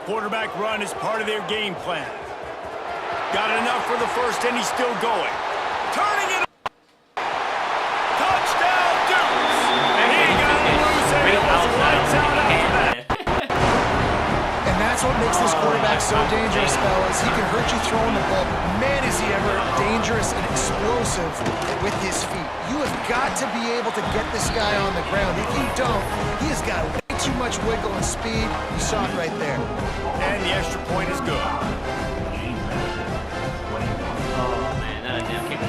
Quarterback run is part of their game plan. Got enough for the first, and he's still going. Turning it up. Touchdown, Dukes! He got loose, and it was lights out after that. That's what makes this quarterback so dangerous, fellas. He can hurt you throwing the ball, but man, is he ever dangerous and explosive with his feet. You have got to be able to get this guy on the ground. If you don't, he has got way too much wiggle and speed. You saw it right there. And the extra point is good. Oh, man, that damn kicker.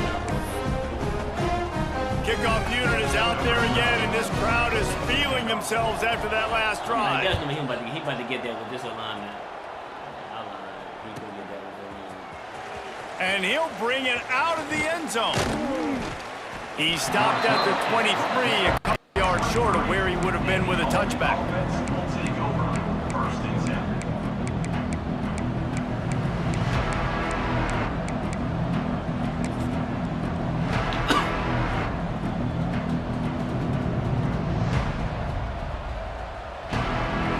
Kickoff unit is out there again, and this crowd is feeling themselves after that last drive. He about to get there with this alignment. He gonna get there with this alignment. And he'll bring it out of the end zone. He stopped at the 23, a couple yards short of where he would have been with a touchback.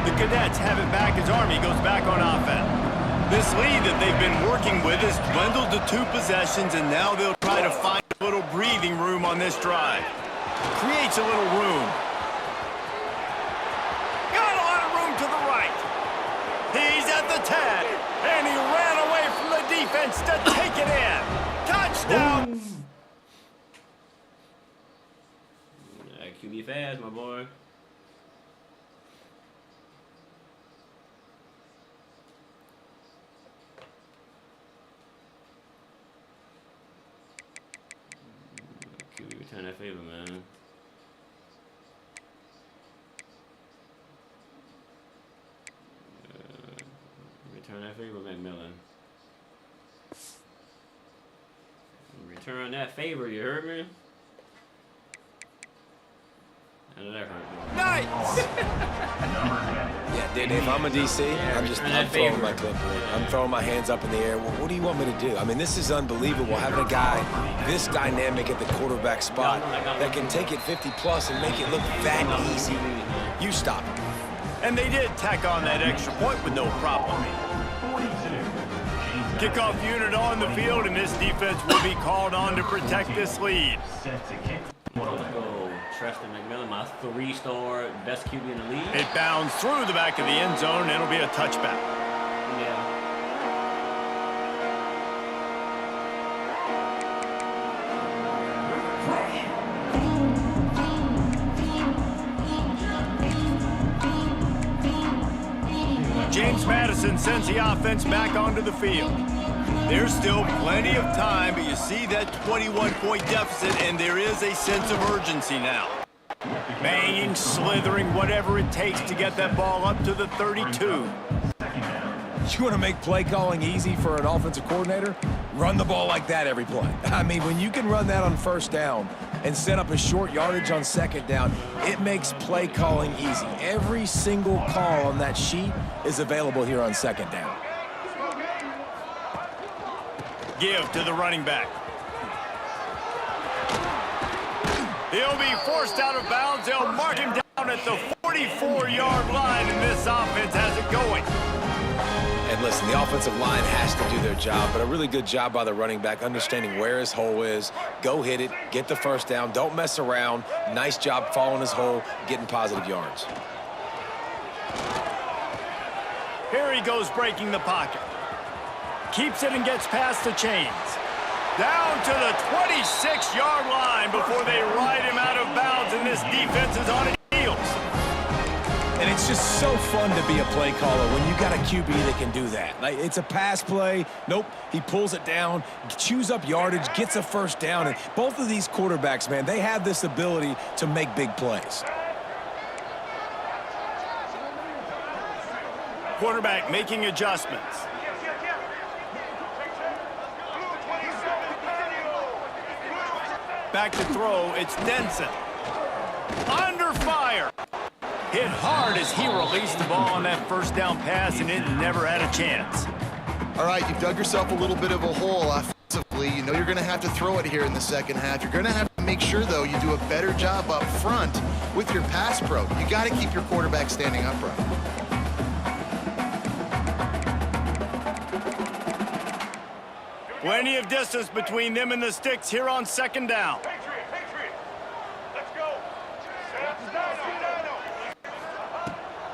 The Cadets have it back as Army goes back on offense. This lead that they've been working with has dwindled to 2 possessions, and now they'll try to find a little breathing room on this drive. Creates a little room. Got a lot of room to the right. He's at the 10, and he ran away from the defense to take it in. Touchdown! QB fast, my boy. Return that favor, man. Return that favor, McMillan. Return that favor, you heard me? And that hurt. Nice! Yeah, Dave, if I'm a DC, I'm throwing my clipboard. I'm throwing my hands up in the air. Well, what do you want me to do? I mean, this is unbelievable, having a guy this dynamic at the quarterback spot that can take it 50-plus and make it look that easy. You stop him. And they did tack on that extra point with no problem. Kickoff unit on the field, and this defense will be called on to protect this lead. Treston McMillan, my 3-star best QB in the league. It bounds through the back of the end zone, and it'll be a touchback. Yeah. James Madison sends the offense back onto the field. There's still plenty of time, but you see that 21-point deficit, and there is a sense of urgency now. Banging, slithering, whatever it takes to get that ball up to the 32. You want to make play calling easy for an offensive coordinator? Run the ball like that every play. I mean, when you can run that on first down and set up a short yardage on second down, it makes play calling easy. Every single call on that sheet is available here on second down. Give to the running back. He'll be forced out of bounds. They'll mark him down at the 44-yard line, and this offense has it going. And listen, the offensive line has to do their job, but a really good job by the running back, understanding where his hole is. Go hit it, get the first down, don't mess around. Nice job following his hole, getting positive yards. Here he goes, breaking the pocket. Keeps it and gets past the chains. Down to the 26-yard line before they ride him out of bounds, and this defense is on its heels. And it's just so fun to be a play caller when you got a QB that can do that. Like, it's a pass play. Nope, he pulls it down, chews up yardage, gets a first down. And both of these quarterbacks, man, they have this ability to make big plays. Quarterback making adjustments. Back to throw, it's Denson. Under fire. Hit hard as he released the ball on that first down pass, and it never had a chance. All right, you've dug yourself a little bit of a hole offensively. You know you're going to have to throw it here in the second half. You're going to have to make sure, though, you do a better job up front with your pass pro. You got to keep your quarterback standing upright. Plenty of distance between them and the sticks here on second down.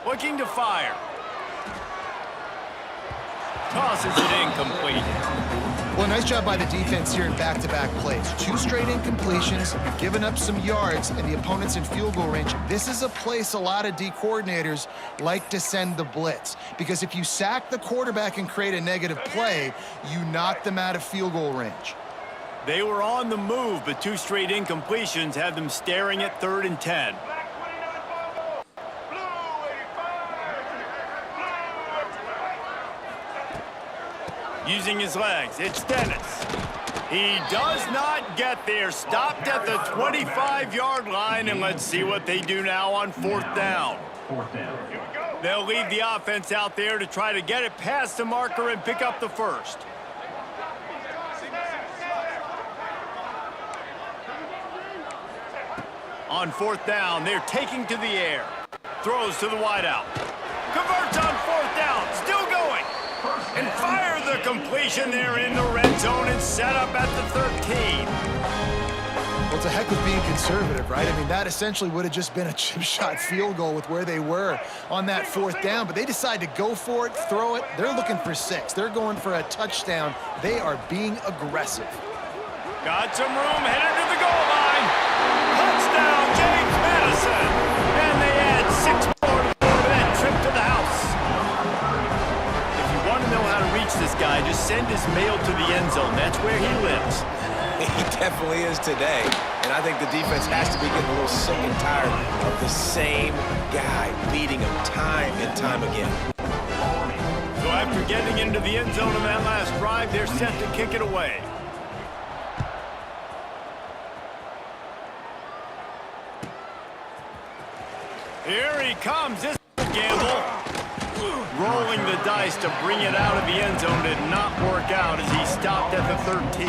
Looking to fire. Tosses it incomplete. Well, nice job by the defense here in back-to-back plays. 2 straight incompletions, you've given up some yards, and the opponent's in field goal range. This is a place a lot of D coordinators like to send the blitz, because if you sack the quarterback and create a negative play, you knock them out of field goal range. They were on the move, but 2 straight incompletions have them staring at 3rd and 10. Using his legs, it's Dennis. He does not get there. Stopped at the 25-yard line, and let's see what they do now on 4th down. They'll leave the offense out there to try to get it past the marker and pick up the first. On 4th down, they're taking to the air. Throws to the wideout. Converts on 4th down, still going. And fire the completion there in the red zone and set up at the 13. Well, it's a heck of being conservative, right? I mean, that essentially would have just been a chip shot field goal with where they were on that 4th down, but they decide to go for it, throw it. They're looking for 6. They're going for a touchdown. They are being aggressive. Got some room, headed to the goal line. Touchdown, James Madison. And they add 6 more to that trip to the house. If you want to know how to reach this guy, just send his mail to the end zone. That's where he lives. He definitely is today. And I think the defense has to be getting a little sick and tired of the same guy beating him time and time again. So after getting into the end zone on that last drive, they're set to kick it away. Here he comes. This gamble. Rolling the dice to bring it out of the end zone did not work out as he stopped at the 13.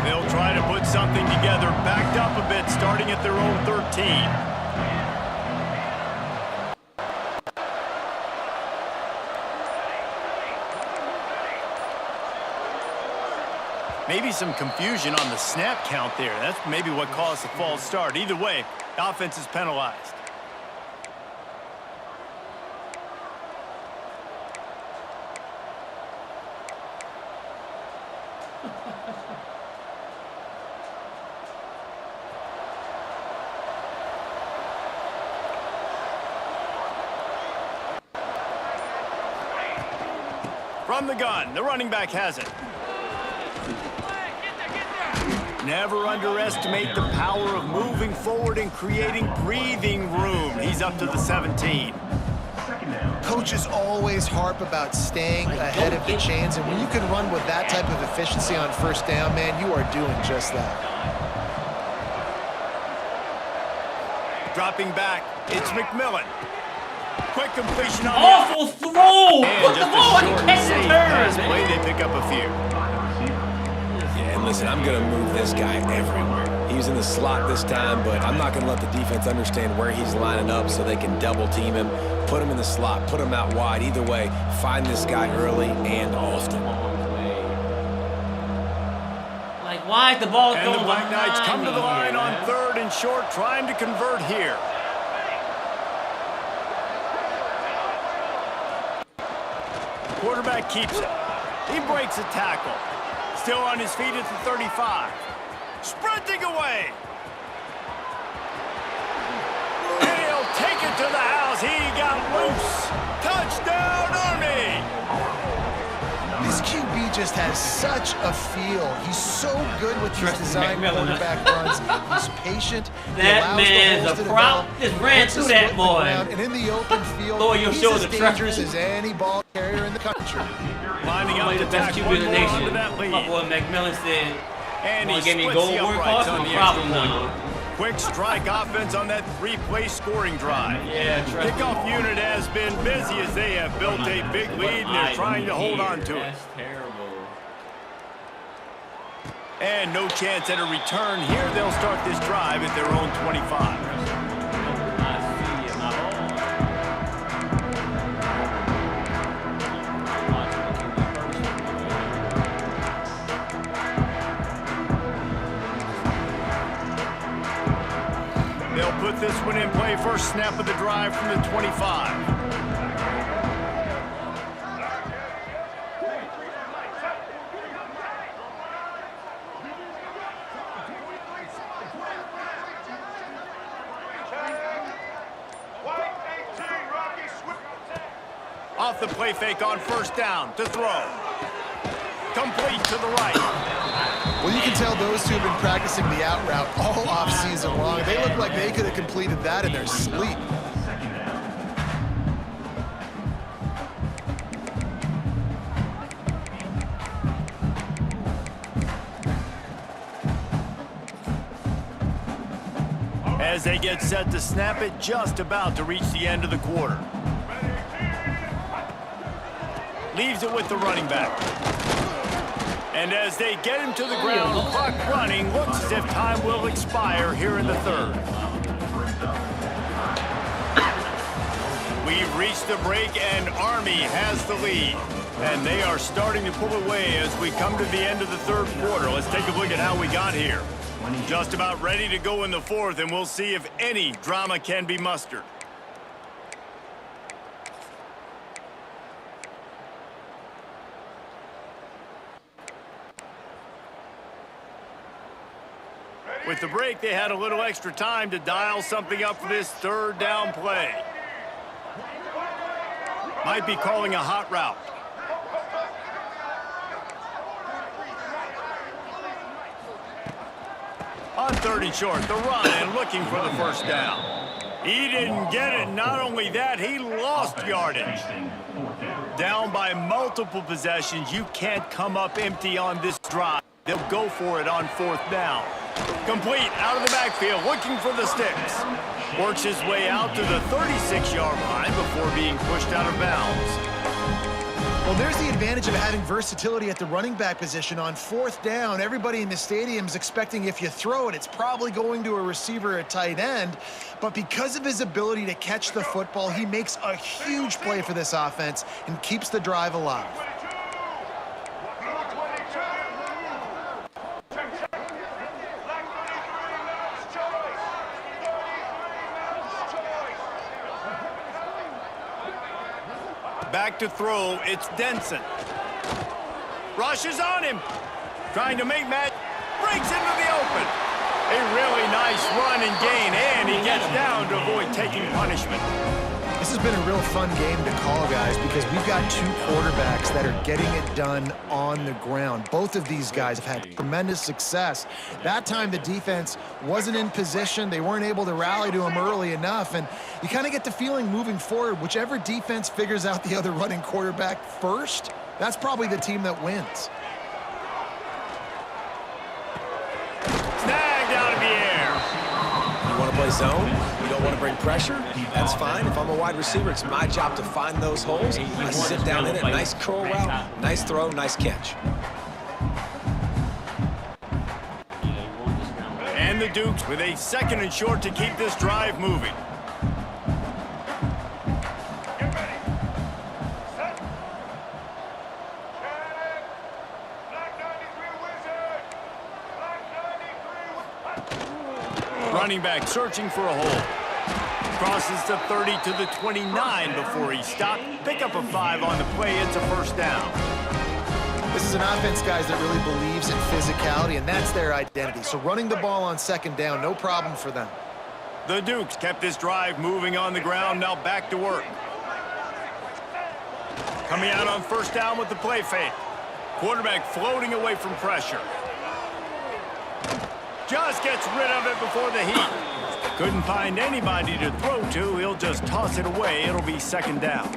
They'll try to put something together, backed up a bit, starting at their own 13. Maybe some confusion on the snap count there. That's maybe what caused the false start. Either way, the offense is penalized. From the gun, the running back has it. Never underestimate the power of moving forward and creating breathing room. He's up to the 17. Coaches always harp about staying ahead of the chains, and when you can run with that type of efficiency on first down, man, you are doing just that. Dropping back, it's McMillan. Quick completion on Awful throw! and Put the just ball a in short, catch safe and pass turn, play. man. They pick up a few. Yeah, and listen, I'm going to move this guy everywhere. He was in the slot this time, but I'm not going to let the defense understand where he's lining up so they can double team him, put him in the slot, put him out wide. Either way, find this guy early and often. Like, why is the ball And going the Black Knights behind come to the me line here, on man? 3rd and short, trying to convert here. Quarterback keeps it. He breaks a tackle. Still on his feet at the 35. Sprinting away. And he'll take it to the house. He got loose. Touchdown, Army. This QB just has such a feel. He's so good with these Trust design McMillan. quarterback runs. He's patient. He That allows the man's holes a to prop. develop, Just ran puts through his that foot in the boy. ground, and in the open field, Lower your he's shoulder, as dangerous Trevor. as any ball carrier in the country. Lining up Probably to the best tack QB one in the more onto nation. that My lead. boy McMillan said, And "You he want to give me splits gold the work uprights off? on No the problem extra now." point. Quick strike offense on that 3-play scoring drive. Yeah, trust me. Kickoff unit has been busy as they have built a big lead and they're trying to hold on to it. That's terrible. And no chance at a return here. They'll start this drive at their own 25. I see it, my They'll put this one in play. First snap of the drive from the 25. Off the play fake on first down to throw. Complete to the right. Well, you can tell those two have been practicing the out route all offseason long. They look like they could have completed that in their sleep. As they get set to snap it, just about to reach the end of the quarter. Leaves it with the running back. And as they get him to the ground, clock running, looks as if time will expire here in the 3rd. We've reached the break and Army has the lead. And they are starting to pull away as we come to the end of the 3rd quarter. Let's take a look at how we got here. Just about ready to go in the 4th, and we'll see if any drama can be mustered. With the break, they had a little extra time to dial something up for this 3rd down play. Might be calling a hot route. On 3rd and short, the run and looking for the first down. He didn't get it. Not only that, he lost yardage. Down by multiple possessions, you can't come up empty on this drive. They'll go for it on 4th down. Complete out of the backfield, looking for the sticks. Works his way out to the 36-yard line before being pushed out of bounds. Well, there's the advantage of having versatility at the running back position. On 4th down, everybody in the stadium is expecting if you throw it, it's probably going to a receiver at tight end. But because of his ability to catch the football, he makes a huge play for this offense and keeps the drive alive. Back to throw, it's Denson. Rushes on him. Trying to make match. Breaks into the open. A really nice run and gain, and he gets down to avoid taking punishment. This has been a real fun game to call, guys, because we've got 2 quarterbacks that are getting it done on the ground. Both of these guys have had tremendous success. That time the defense wasn't in position. They weren't able to rally to him early enough, and you kind of get the feeling moving forward, whichever defense figures out the other running quarterback first, that's probably the team that wins. Snagged out of the air. You want to play zone? You don't want to bring pressure? That's fine. If I'm a wide receiver, it's my job to find those holes. I sit down in it, nice curl route, nice throw, nice catch. And the Dukes with a 2nd and short to keep this drive moving. Running back searching for a hole. Crosses the 30 to the 29 before he stopped. Pick up a 5 on the play. It's a 1st down. This is an offense, guys, that really believes in physicality, and that's their identity. So running the ball on 2nd down, no problem for them. The Dukes kept this drive moving on the ground. Now back to work. Coming out on 1st down with the play fake. Quarterback floating away from pressure. Just gets rid of it before the heat. Couldn't find anybody to throw to. He'll just toss it away. It'll be 2nd down.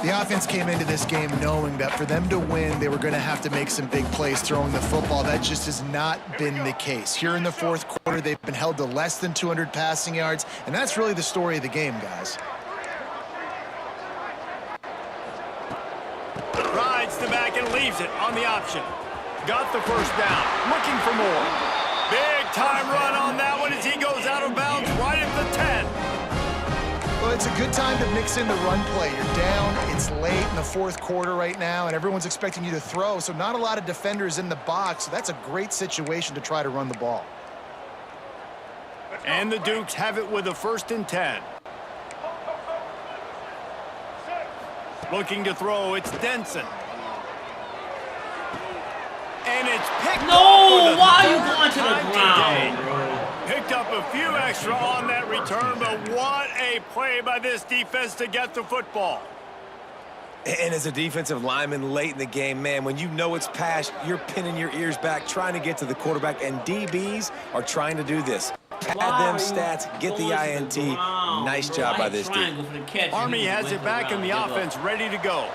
The offense came into this game knowing that for them to win, they were going to have to make some big plays throwing the football. That just has not been the case. Here in the 4th quarter, they've been held to less than 200 passing yards, and that's really the story of the game, guys. Rides the back and leaves it on the option. Got the 1st down. Looking for more. Big time run on that one as he goes out of bounds right at the 10. Well, it's a good time to mix in the run play. You're down, it's late in the 4th quarter right now, and everyone's expecting you to throw, so not a lot of defenders in the box. So that's a great situation to try to run the ball. And the Dukes have it with a 1st and 10. Looking to throw, it's Denson. And it's picked No, up. why are you going to the ground, bro? Picked up a few extra on that return, but what a play by this defense to get the football. And as a defensive lineman late in the game, man, when you know it's past, you're pinning your ears back, trying to get to the quarterback, and DBs are trying to do this. Pad them stats, get the INT. Nice job by this team. Army has it back in the offense, ready to go.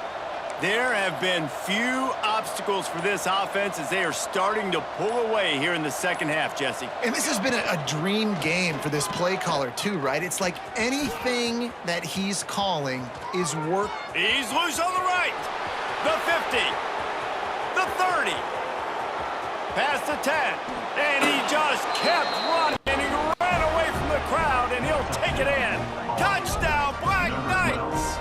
There have been few obstacles for this offense as they are starting to pull away here in the 2nd half, Jesse. And this has been a dream game for this play caller, too, right? It's like anything that he's calling is work. He's loose on the right. The 50. The 30. Past the 10. And he just kept running, and he ran away from the crowd, and he'll take it in. Touchdown, Black Knights.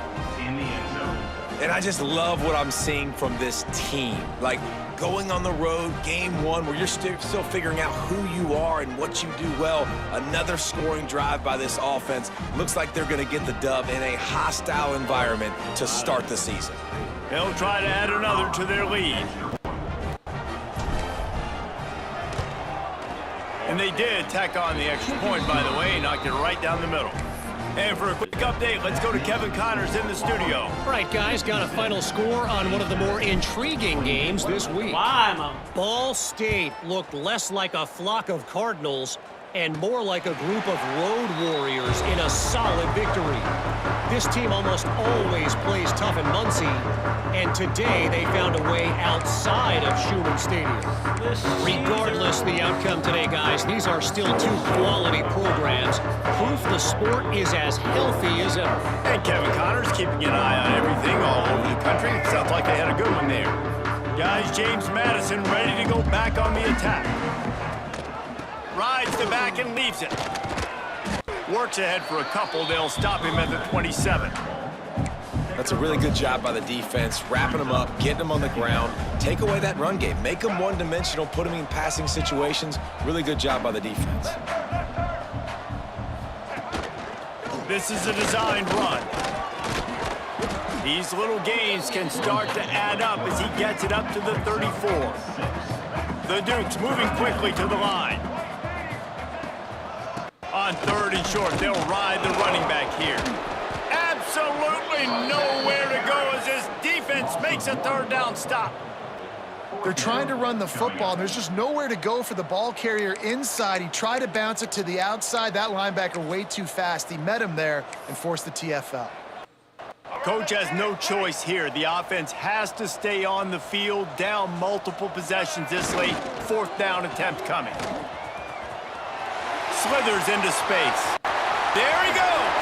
And I just love what I'm seeing from this team. Like, going on the road, game 1, where you're still figuring out who you are and what you do well. Another scoring drive by this offense. Looks like they're going to get the dub in a hostile environment to start the season. They'll try to add another to their lead. And they did tack on the extra point, by the way, knocked it right down the middle. And for a quick update, let's go to Kevin Connors in the studio. All right, guys, got a final score on one of the more intriguing games this week. Why, Mom? Ball State looked less like a flock of Cardinals and more like a group of road warriors in a solid victory. This team almost always plays tough in Muncie, and today they found a way outside of Schumann Stadium. Regardless the outcome today, guys, these are still two quality programs. Proof the sport is as healthy as ever. And Kevin Connors keeping an eye on everything all over the country. Sounds like they had a good one there. Guys, James Madison ready to go back on the attack. Rides the back and leaves it. Works ahead for a couple. They'll stop him at the 27. That's a really good job by the defense, wrapping them up, getting them on the ground, take away that run game, make them one-dimensional, put them in passing situations. Really good job by the defense. This is a designed run. These little gains can start to add up as he gets it up to the 34. The Dukes moving quickly to the line. On 3rd and short, they'll ride the running back here. Absolutely nowhere to go as this defense makes a 3rd down stop. They're trying to run the football, and there's just nowhere to go for the ball carrier inside. He tried to bounce it to the outside. That linebacker way too fast. He met him there and forced the TFL. Coach has no choice here. The offense has to stay on the field, down multiple possessions this late. 4th down attempt coming. Slithers into space. There he goes.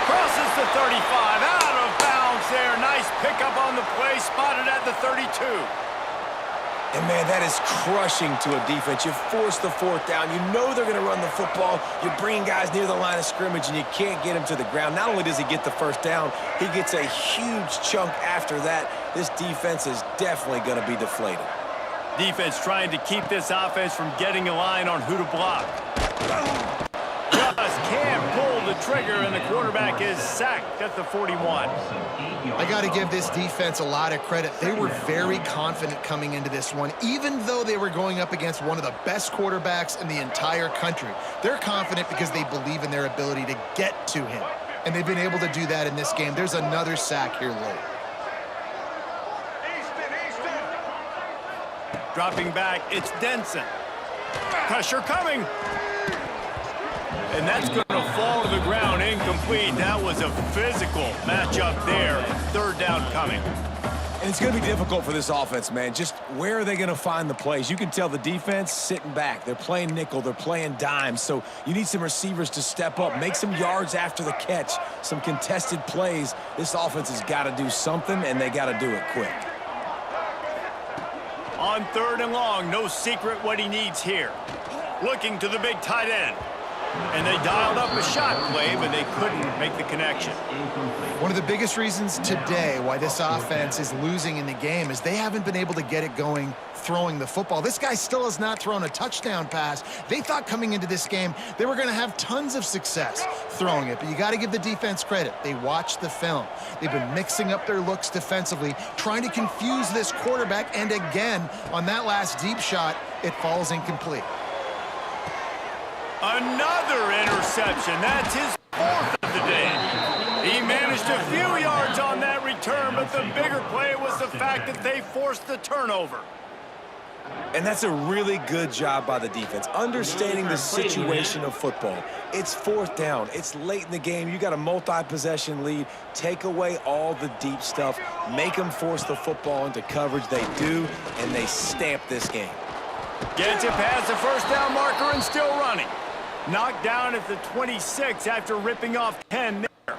Crosses the 35. Out of bounds there. Nice pickup on the play. Spotted at the 32. And, man, that is crushing to a defense. You force the 4th down. You know they're going to run the football. You're bringing guys near the line of scrimmage, and you can't get him to the ground. Not only does he get the 1st down, he gets a huge chunk after that. This defense is definitely going to be deflated. Defense trying to keep this offense from getting a line on who to block. Just can't pull the trigger, and the quarterback is sacked at the 41. I got to give this defense a lot of credit. They were very confident coming into this one, even though they were going up against one of the best quarterbacks in the entire country. They're confident because they believe in their ability to get to him, and they've been able to do that in this game. There's another sack here late. Dropping back, it's Denson. Pressure coming. And that's going to fall to the ground, incomplete. That was a physical matchup there. 3rd down coming. And it's going to be difficult for this offense, man. Just where are they going to find the plays? You can tell the defense sitting back. They're playing nickel. They're playing dime. So you need some receivers to step up, make some yards after the catch, some contested plays. This offense has got to do something, and they got to do it quick. On 3rd and long, no secret what he needs here. Looking to the big tight end. And they dialed up a shot play, but they couldn't make the connection. One of the biggest reasons today why this offense is losing in the game is they haven't been able to get it going throwing the football. This guy still has not thrown a touchdown pass. They thought coming into this game they were going to have tons of success throwing it, but you got to give the defense credit. They watched the film. They've been mixing up their looks defensively, trying to confuse this quarterback, and again, on that last deep shot, it falls incomplete. Another interception. That's his 4th of the day. He managed a few yards on that return, but the bigger play was the fact that they forced the turnover. And that's a really good job by the defense, understanding the situation of football. It's 4th down. It's late in the game. You got a multi-possession lead. Take away all the deep stuff. Make them force the football into coverage. They do, and they stamp this game. Gets it past the 1st down marker and still running. Knocked down at the 26 after ripping off 10 there.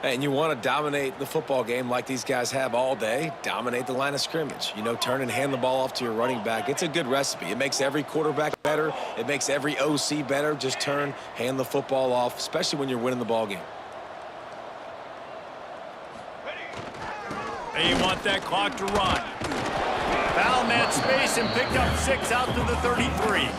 And you want to dominate the football game like these guys have all day, dominate the line of scrimmage. You know, turn and hand the ball off to your running back. It's a good recipe. It makes every quarterback better. It makes every OC better. Just turn, hand the football off, especially when you're winning the ball game. They want that clock to run. Found that space and picked up 6 out to the 33.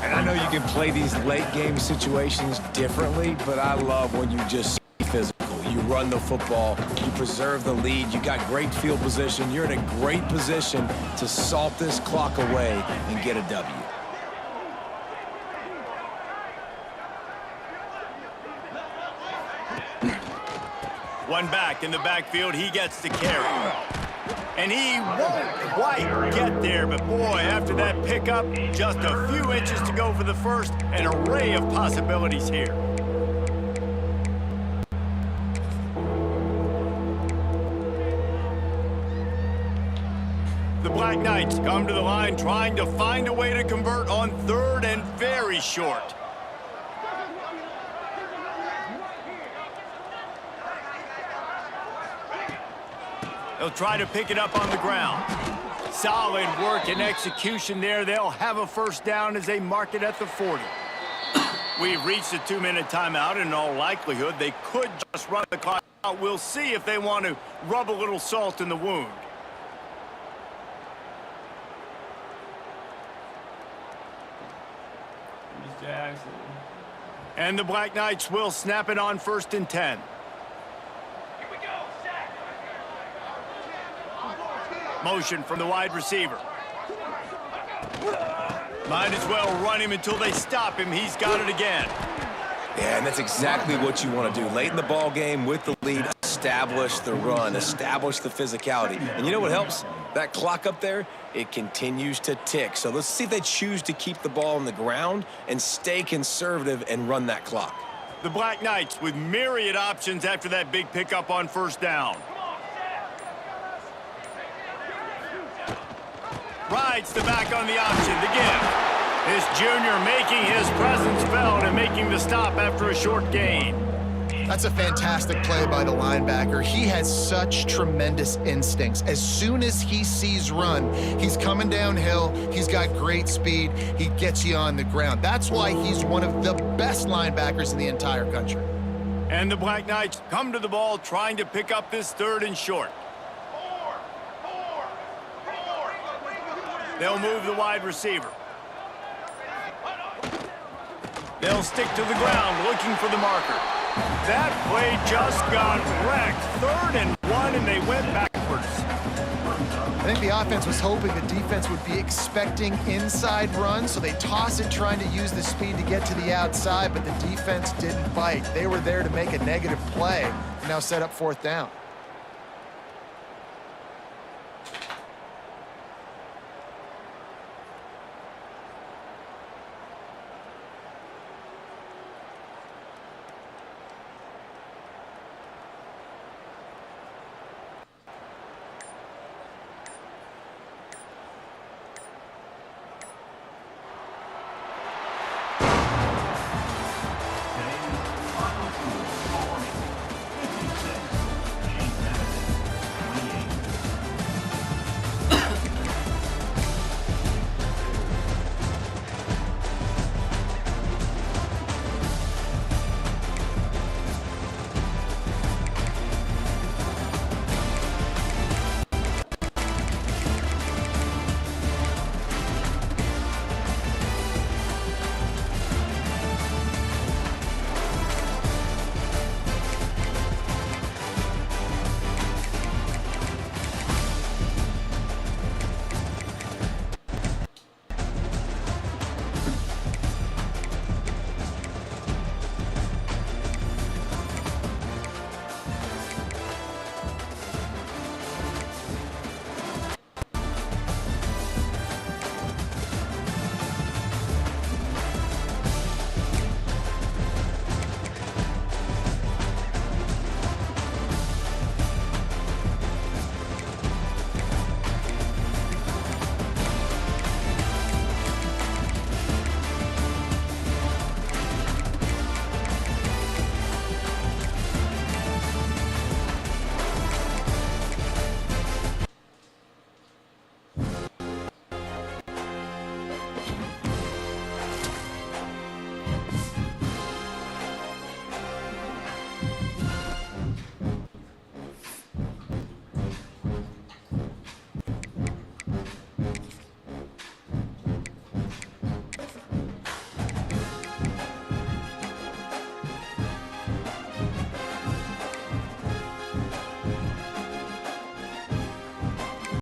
And I know you can play these late game situations differently, but I love when you just stay physical. You run the football, you preserve the lead, you got great field position, you're in a great position to salt this clock away and get a W. One back in the backfield, he gets the carry. And he won't quite get there, but boy, after that pickup, just a few inches to go for the first, an array of possibilities here. The Black Knights come to the line trying to find a way to convert on third and very short. They'll try to pick it up on the ground. Solid work and execution there. They'll have a first down as they mark it at the 40. We've reached a 2-minute timeout, and in all likelihood, they could just run the clock out. We'll see if they want to rub a little salt in the wound. Jackson. And the Black Knights will snap it on 1st and 10. Motion from the wide receiver. Might as well run him until they stop him. He's got it again. Yeah, and that's exactly what you want to do. Late in the ball game with the lead, establish the run, establish the physicality. And you know what helps? That clock up there, it continues to tick. So let's see if they choose to keep the ball on the ground and stay conservative and run that clock. The Black Knights with myriad options after that big pickup on 1st down. Rides the back on the option, the give. This junior making his presence felt and making the stop after a short gain. That's a fantastic play by the linebacker. He has such tremendous instincts. As soon as he sees run, he's coming downhill. He's got great speed. He gets you on the ground. That's why he's one of the best linebackers in the entire country. And the Black Knights come to the ball trying to pick up this 3rd and short. They'll move the wide receiver. They'll stick to the ground looking for the marker. That play just got wrecked. 3rd and 1, and they went backwards. I think the offense was hoping the defense would be expecting inside runs, so they toss it trying to use the speed to get to the outside, but the defense didn't bite. They were there to make a negative play and now set up 4th down.